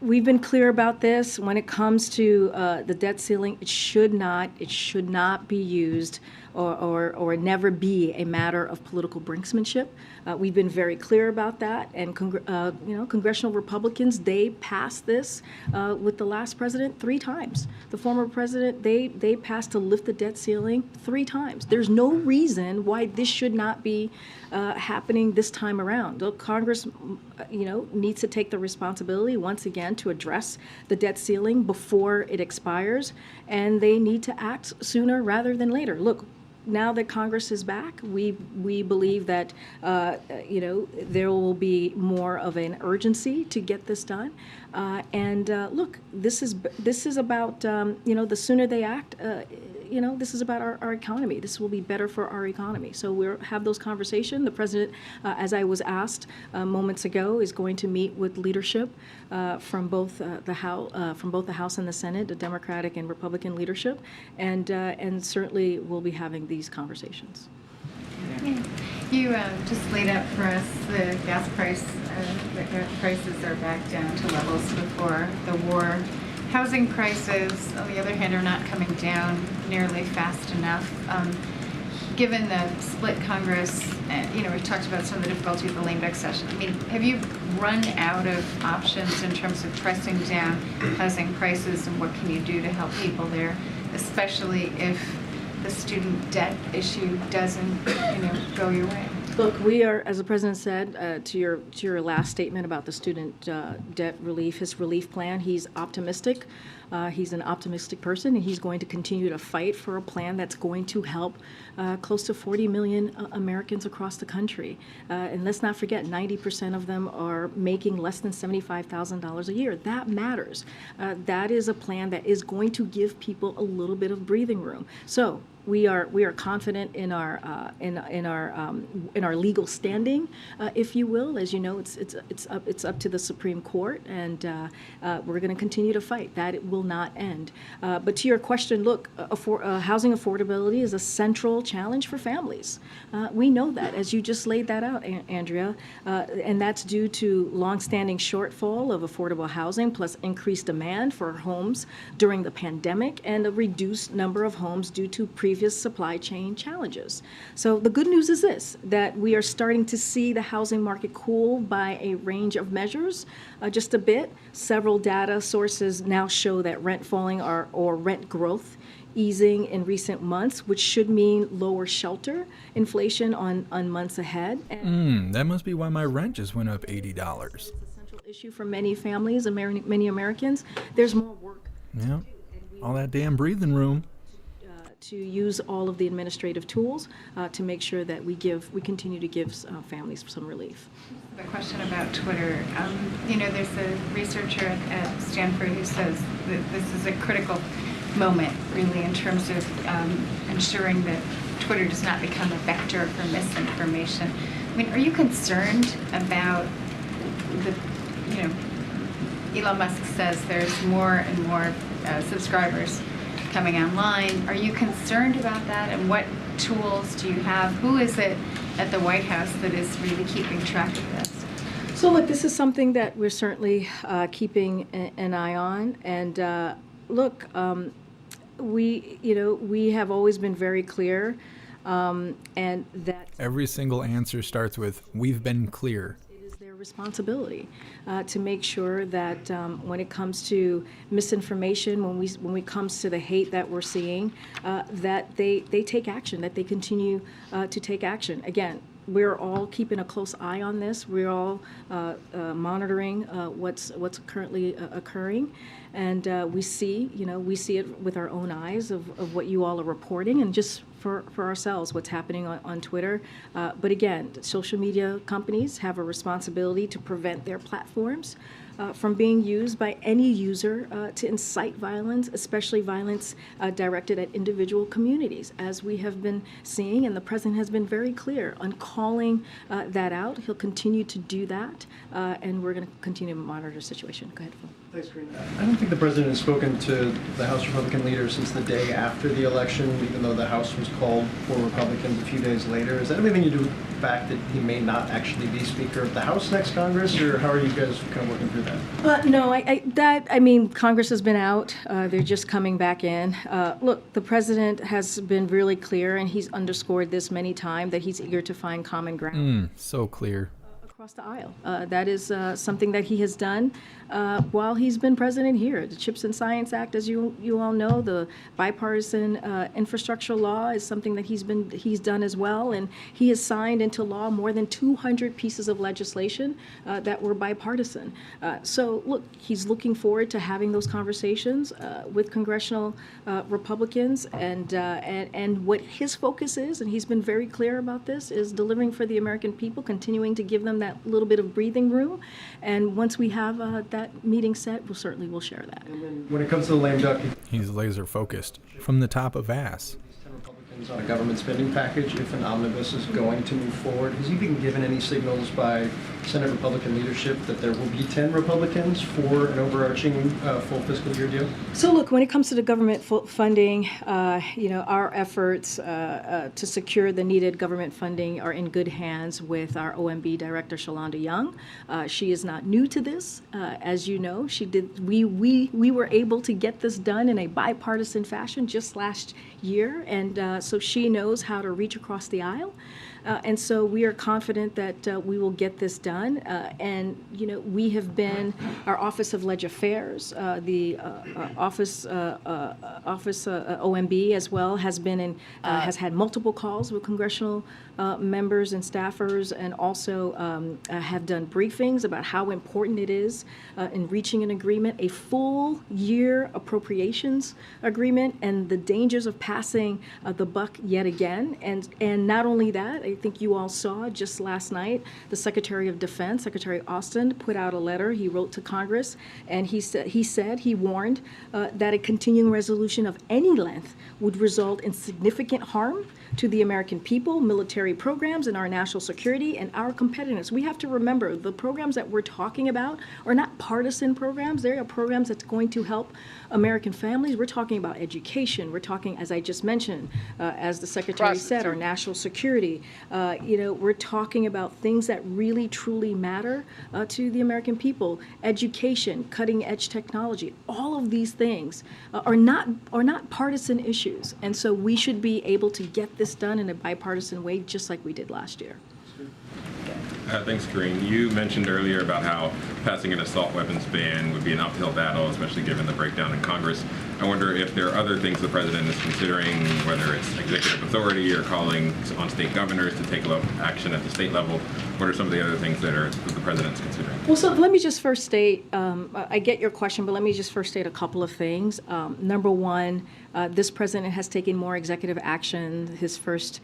we've been clear about this. When it comes to the debt ceiling, it should not be used or never be a matter of political brinksmanship. We've been very clear about that, and congressional Republicans, they passed this with the last president 3 times. The former president, they passed to lift the debt ceiling 3 times. There's no reason why this should not be happening this time around. Congress, needs to take the responsibility once again to address the debt ceiling before it expires, and they need to act sooner rather than later. Look, now that Congress is back, we believe that there will be more of an urgency to get this done. Look, this is about the sooner they act. This is about our economy. This will be better for our economy. So we'll have those conversations. The president, as I was asked moments ago, is going to meet with leadership from both the House and the Senate, the Democratic and Republican leadership, and certainly we'll be having these conversations. Yeah. You just laid out for us the gas price. The gas prices are back down to levels before the war. Housing prices, on the other hand, are not coming down nearly fast enough. Given the split Congress, we've talked about some of the difficulty with the lame duck session. I mean, have you run out of options in terms of pressing down housing prices, and what can you do to help people there, especially if the student debt issue doesn't, go your way? Look, we are, as the president said, to your last statement about the student debt relief, his relief plan, he's optimistic. He's an optimistic person, and he's going to continue to fight for a plan that's going to help close to 40 million Americans across the country. And let's not forget, 90% of them are making less than $75,000 a year. That matters. That is a plan that is going to give people a little bit of breathing room. So we are confident in our legal standing, if you will. As you know, it's up to the Supreme Court, and we're going to continue to fight. That it will not end. But to your question, look, housing affordability is a central challenge for families. We know that, as you just laid that out, Andrea, and that's due to longstanding shortfall of affordable housing, plus increased demand for homes during the pandemic, and a reduced number of homes due to previous supply chain challenges. So the good news is this, that we are starting to see the housing market cool by a range of measures, just a bit. Several data sources now show that rent falling or rent growth easing in recent months, which should mean lower shelter inflation on months ahead. That must be why my rent just went up $80. It's a central issue for many families and many Americans. There's more work. Yeah, all that damn breathing room. To use all of the administrative tools to make sure that we continue to give families some relief. The question about Twitter, there's a researcher at Stanford who says that this is a critical moment, really, in terms of ensuring that Twitter does not become a vector for misinformation. I mean, are you concerned about Elon Musk says there's more and more subscribers coming online. Are you concerned about that, and what tools do you have? Who is it at the White House that is really keeping track of this? So look, this is something that we're certainly keeping an eye on, and we have always been very clear, and that every single answer starts with "We've been clear." it is their responsibility to make sure that when it comes to misinformation, when it comes to the hate that we're seeing, that they take action, that they continue to take action. Again, we're all keeping a close eye on this. We're all monitoring what's currently occurring, and we see it with our own eyes of what you all are reporting, and just for ourselves what's happening on Twitter. But again, social media companies have a responsibility to prevent their platforms from being used by any user to incite violence, especially violence directed at individual communities, as we have been seeing, and the president has been very clear on calling that out. He'll continue to do that, and we're going to continue to monitor the situation. Go ahead, Phil. Thanks, Karina. I don't think the president has spoken to the House Republican leaders since the day after the election, even though the House was called for Republicans a few days later. Is that anything to do with the fact that he may not actually be Speaker of the House next Congress, or how are you guys kind of working through that? No, Congress has been out. They're just coming back in. Look, the president has been really clear, and he's underscored this many times, that he's eager to find common ground. So clear. Across the aisle. That is something that he has done while he's been president here. The CHIPS and Science Act, as you all know, the bipartisan infrastructure law is something that he's done as well, and he has signed into law more than 200 pieces of legislation that were bipartisan. So look, he's looking forward to having those conversations with congressional Republicans, and what his focus is, and he's been very clear about this, is delivering for the American people, continuing to give them that little bit of breathing room. And once we have that meeting set, we'll share that. When it comes to the lame duck, he's laser focused from the top of ass. On a government spending package, if an omnibus is going to move forward, has he been given any signals by Senate Republican leadership that there will be 10 Republicans for an overarching full fiscal year deal? So look, when it comes to the government funding, our efforts to secure the needed government funding are in good hands with our OMB director, Shalonda Young. She is not new to this. As you know, we were able to get this done in a bipartisan fashion just last year, and so she knows how to reach across the aisle. And so we are confident that we will get this done. And, we have been, our Office of Leg Affairs, the Office OMB as well, has been has had multiple calls with congressional members and staffers, and also have done briefings about how important it is in reaching an agreement, a full year appropriations agreement, and the dangers of passing the buck yet again. And not only that, I think you all saw just last night, the Secretary of Defense, Secretary Austin, put out a letter he wrote to Congress, and he warned that a continuing resolution of any length would result in significant harm to the American people, military programs, and our national security and our competitiveness. We have to remember the programs that we're talking about are not partisan programs. They are programs that's going to help American families. We're talking about education. We're talking, as I just mentioned, as the Secretary said, our national security. We're talking about things that really, truly matter to the American people. Education, cutting edge technology, all of these things are not partisan issues. And so we should be able to get this done in a bipartisan way, just like we did last year. Thanks, Karine. You mentioned earlier about how passing an assault weapons ban would be an uphill battle, especially given the breakdown in Congress. I wonder if there are other things the president is considering, whether it's executive authority or calling on state governors to take action at the state level. What are some of the other things that the president's considering? Well, so let me just first state, I get your question, but let me just first state a couple of things. Number one, this president has taken more executive action his first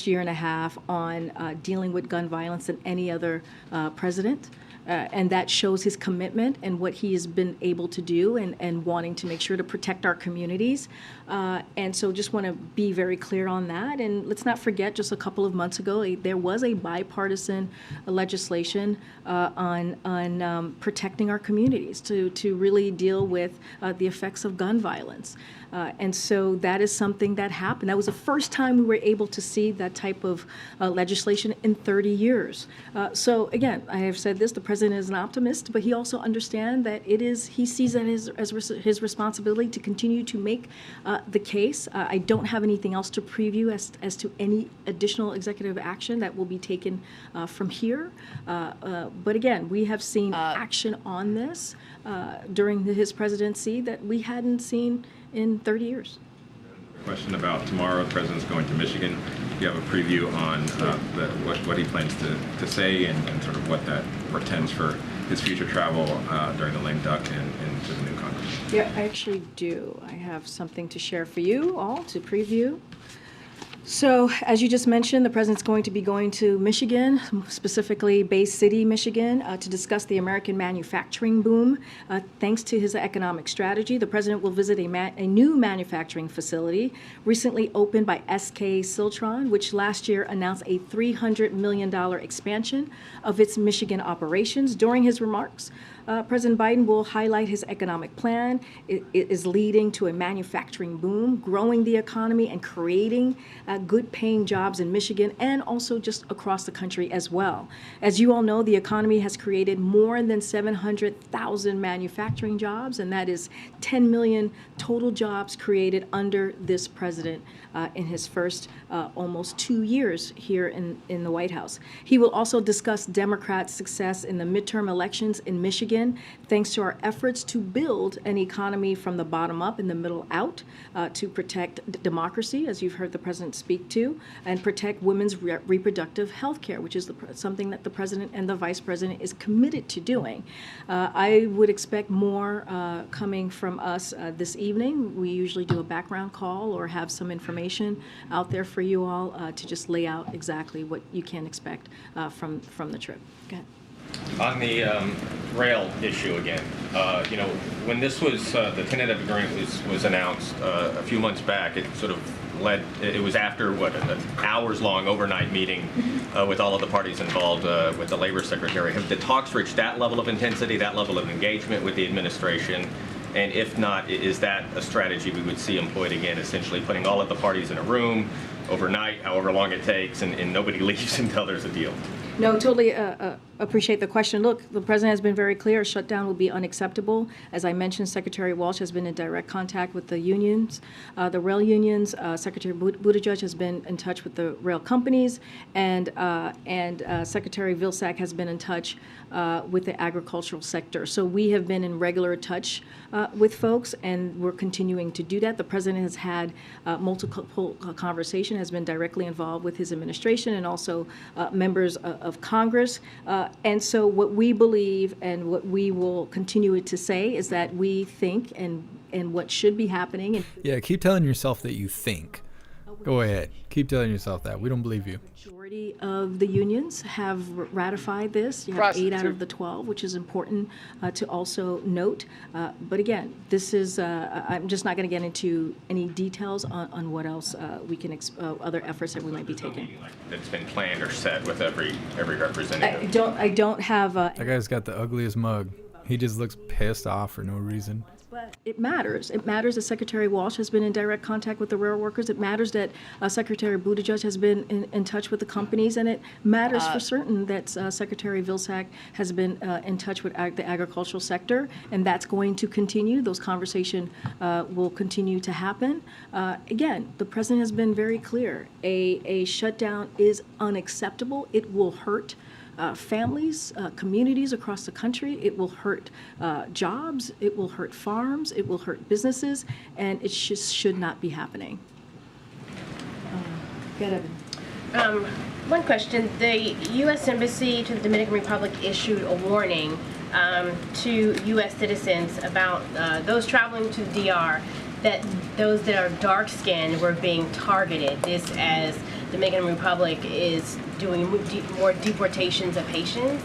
year and a half on dealing with gun violence than any other president. And that shows his commitment and what he has been able to do, and wanting to make sure to protect our communities. And so just want to be very clear on that. And let's not forget, just a couple of months ago, there was a bipartisan legislation on protecting our communities to really deal with the effects of gun violence. And so that is something that happened. That was the first time we were able to see that type of legislation in 30 years. So again, I have said this, the president president is an optimist, but he also understands that he sees that as his responsibility to continue to make the case. I don't have anything else to preview as to any additional executive action that will be taken from here. But again, we have seen action on this during his presidency that we hadn't seen in 30 years. Question about tomorrow, the president's going to Michigan. Do you have a preview on what he plans to say and sort of what that portends for his future travel during the lame duck and into the new Congress? Yeah, I actually do. I have something to share for you all to preview. So, as you just mentioned, the president's going to be going to Michigan, specifically Bay City, Michigan, to discuss the American manufacturing boom. Thanks to his economic strategy, the president will visit a new manufacturing facility recently opened by SK Siltron, which last year announced a $300 million expansion of its Michigan operations. During his remarks, President Biden will highlight his economic plan. It is leading to a manufacturing boom, growing the economy and creating good paying jobs in Michigan and also just across the country as well. As you all know, the economy has created more than 700,000 manufacturing jobs, and that is 10 million total jobs created under this president in his first almost 2 years here in the White House. He will also discuss Democrats' success in the midterm elections in Michigan, thanks to our efforts to build an economy from the bottom up and the middle out to protect democracy, as you've heard the president speak to, and protect women's reproductive health care, which is something that the president and the vice president is committed to doing. I would expect more coming from us this evening. We usually do a background call or have some information out there for you all to just lay out exactly what you can expect from the trip. Go ahead. On the rail issue again, when this was, the tentative agreement was announced a few months back, it sort of it was after, an hours-long overnight meeting with all of the parties involved with the labor secretary. Have the talks reached that level of intensity, that level of engagement with the administration? And if not, is that a strategy we would see employed again, essentially putting all of the parties in a room overnight, however long it takes, and nobody leaves until there's a deal? No, totally appreciate the question. Look, the president has been very clear. A shutdown will be unacceptable. As I mentioned, Secretary Walsh has been in direct contact with the unions, the rail unions. Secretary Buttigieg has been in touch with the rail companies, and Secretary Vilsack has been in touch with the agricultural sector. So we have been in regular touch with folks, and we're continuing to do that. The president has had multiple conversation, has been directly involved with his administration and also members of Congress. And so what we believe and what we will continue to say is that we think and what should be happening. Yeah, keep telling yourself that you think. Go ahead. Keep telling yourself that. We don't believe you. Majority of the unions have ratified this. You have 8 out of the 12, which is important to also note. But again, this is, I'm just not going to get into any details on what else we can, other efforts that we might be taking. That's been planned or set with every representative? I don't have. That guy's got the ugliest mug. He just looks pissed off for no reason. But it matters. It matters that Secretary Walsh has been in direct contact with the rail workers. It matters that Secretary Buttigieg has been in touch with the companies. And it matters for certain that Secretary Vilsack has been in touch with the agricultural sector. And that's going to continue. Those conversations will continue to happen. Again, the president has been very clear. A shutdown is unacceptable. It will hurt families, communities across the country. It will hurt jobs. It will hurt farms. It will hurt businesses, and it just should not be happening. Go ahead, Evan. One question. The U.S. Embassy to the Dominican Republic issued a warning to U.S. citizens about those traveling to the DR, that those that are dark-skinned were being targeted. This as the Dominican Republic is doing more deportations of Haitians.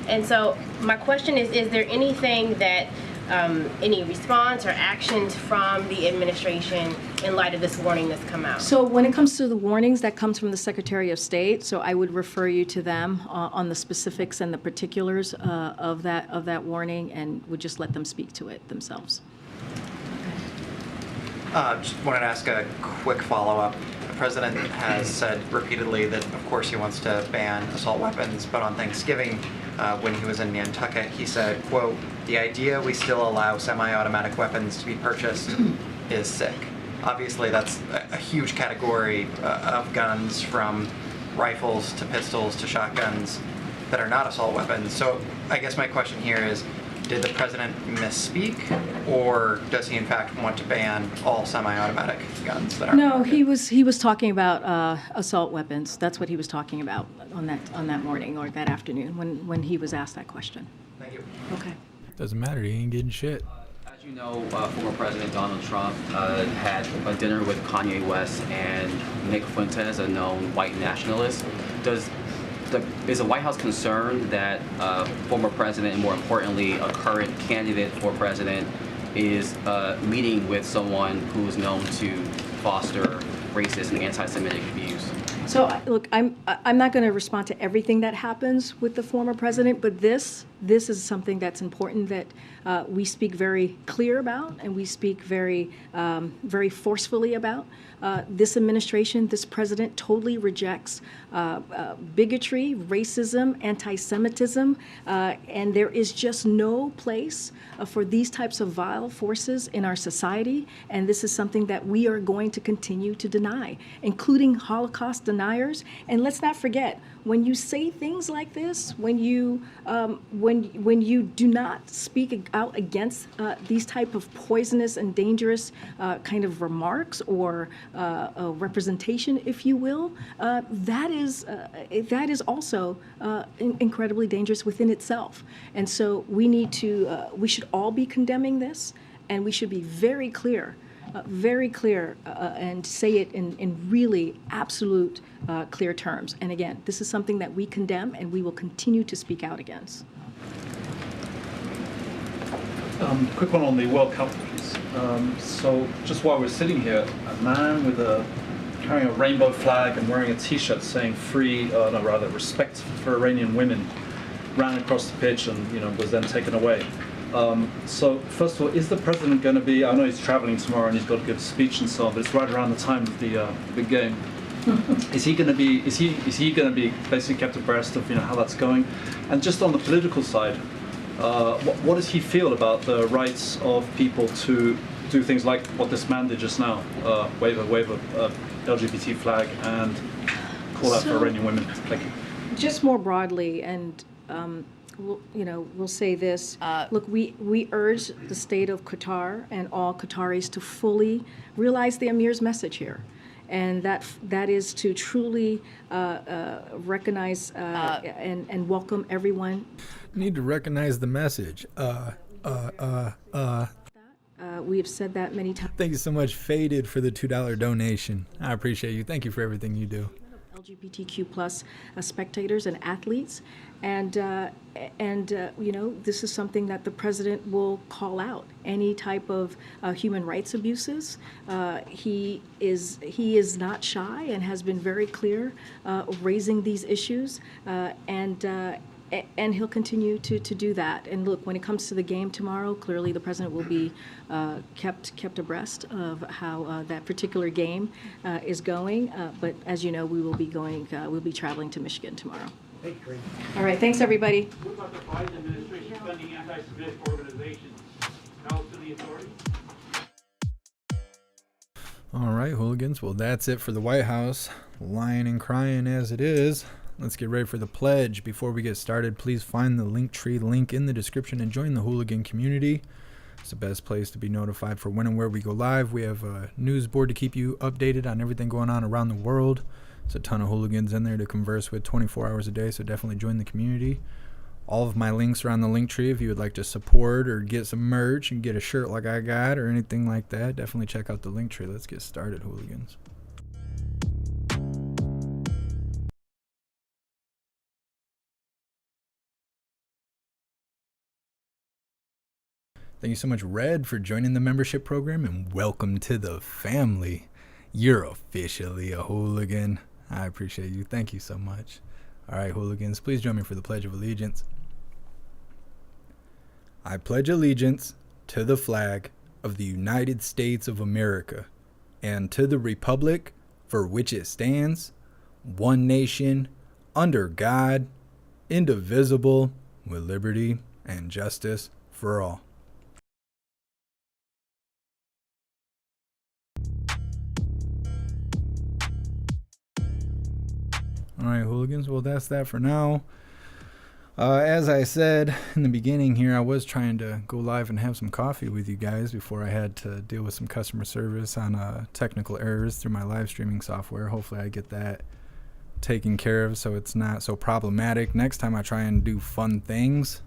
And so my question is there anything that, any response or actions from the administration in light of this warning that's come out? So when it comes to the warnings, that comes from the Secretary of State. So I would refer you to them on the specifics and the particulars of that warning, and would just let them speak to it themselves. Just wanted to ask a quick follow-up. The president has said repeatedly that, of course, he wants to ban assault weapons, but on Thanksgiving, when he was in Nantucket. He said, quote, "The idea we still allow semi-automatic weapons to be purchased is sick." Obviously, that's a huge category of guns, from rifles to pistols to shotguns, that are not assault weapons. So I guess my question here is, did the president misspeak, or does he in fact want to ban all semi-automatic guns that are? No, he was talking about assault weapons. That's what he was talking about on that morning or that afternoon when he was asked that question. Thank you. Okay. Doesn't matter. He ain't getting shit. As you know, former President Donald Trump had a dinner with Kanye West and Nick Fuentes, a known white nationalist. Is the White House concerned that former president, and more importantly, a current candidate for president, is meeting with someone who is known to foster racist and anti-Semitic views? So look, I'm not going to respond to everything that happens with the former president, but this is something that's important that we speak very clear about, and we speak very forcefully about. This administration, this president totally rejects bigotry, racism, anti-Semitism, and there is just no place for these types of vile forces in our society, and this is something that we are going to continue to deny, including Holocaust deniers. And let's not forget, when you say things like this, when you do not speak out against these type of poisonous and dangerous kind of remarks or representation, if you will, that is also incredibly dangerous within itself. And so we should all be condemning this, and we should be very clear, and say it in really absolute clear terms. And again, this is something that we condemn, and we will continue to speak out against. Quick one on the World Cup, please. So just while we're sitting here, a man carrying a rainbow flag and wearing a T-shirt saying respect for Iranian women ran across the pitch and was then taken away. So first of all, is the president going to be? I know he's traveling tomorrow and he's got to give a speech and so on, but it's right around the time of the big game. Is he going to be? Is he going to be basically kept abreast of how that's going? And just on the political side, what does he feel about the rights of people to do things like what this man did just now, wave a LGBT flag and call out for Iranian women? Thank you. Just more broadly, and we'll say this. Look, we urge the state of Qatar and all Qataris to fully realize the Emir's message here, and that is to truly recognize and welcome everyone. Need to recognize the message. We have said that many times. Thank you so much, Faded, for the $2 donation. I appreciate you. Thank you for everything you do. LGBTQ plus spectators and athletes, and this is something that the president will call out. Any type of human rights abuses, he is not shy and has been very clear raising these issues, and he'll continue to do that. And look, when it comes to the game tomorrow, clearly the president will be kept abreast of how that particular game is going. But as you know, we'll be traveling to Michigan tomorrow. Thank you, Kareem. All right, thanks everybody. What about the Biden administration funding anti-Semitic organizations? How to the authorities? All right, hooligans. Well, that's it for the White House. Lying and crying as it is. Let's get ready for the pledge. Before we get started, please find the Linktree link in the description and join the hooligan community. It's the best place to be notified for when and where we go live. We have a news board to keep you updated on everything going on around the world. There's a ton of hooligans in there to converse with 24 hours a day, so definitely join the community. All of my links are on the Linktree. If you would like to support or get some merch and get a shirt like I got or anything like that, definitely check out the Linktree. Let's get started, hooligans. Thank you so much, Red, for joining the membership program, and welcome to the family. You're officially a hooligan. I appreciate you. Thank you so much. All right, hooligans, please join me for the Pledge of Allegiance. I pledge allegiance to the flag of the United States of America and to the republic for which it stands, one nation, under God, indivisible, with liberty and justice for all. All right, hooligans. Well, that's that for now. As I said in the beginning here, I was trying to go live and have some coffee with you guys before I had to deal with some customer service on technical errors through my live streaming software. Hopefully I get that taken care of so it's not so problematic. Next time I try and do fun things,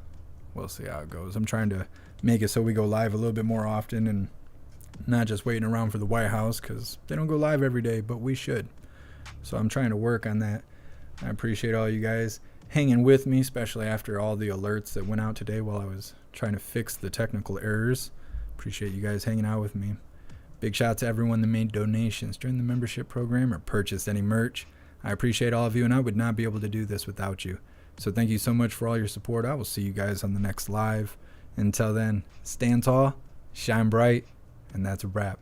we'll see how it goes. I'm trying to make it so we go live a little bit more often and not just waiting around for the White House, because they don't go live every day, but we should. So I'm trying to work on that. I appreciate all you guys hanging with me, especially after all the alerts that went out today while I was trying to fix the technical errors. Appreciate you guys hanging out with me. Big shout out to everyone that made donations during the membership program or purchased any merch. I appreciate all of you, and I would not be able to do this without you. So thank you so much for all your support. I will see you guys on the next live. Until then, stand tall, shine bright, and that's a wrap.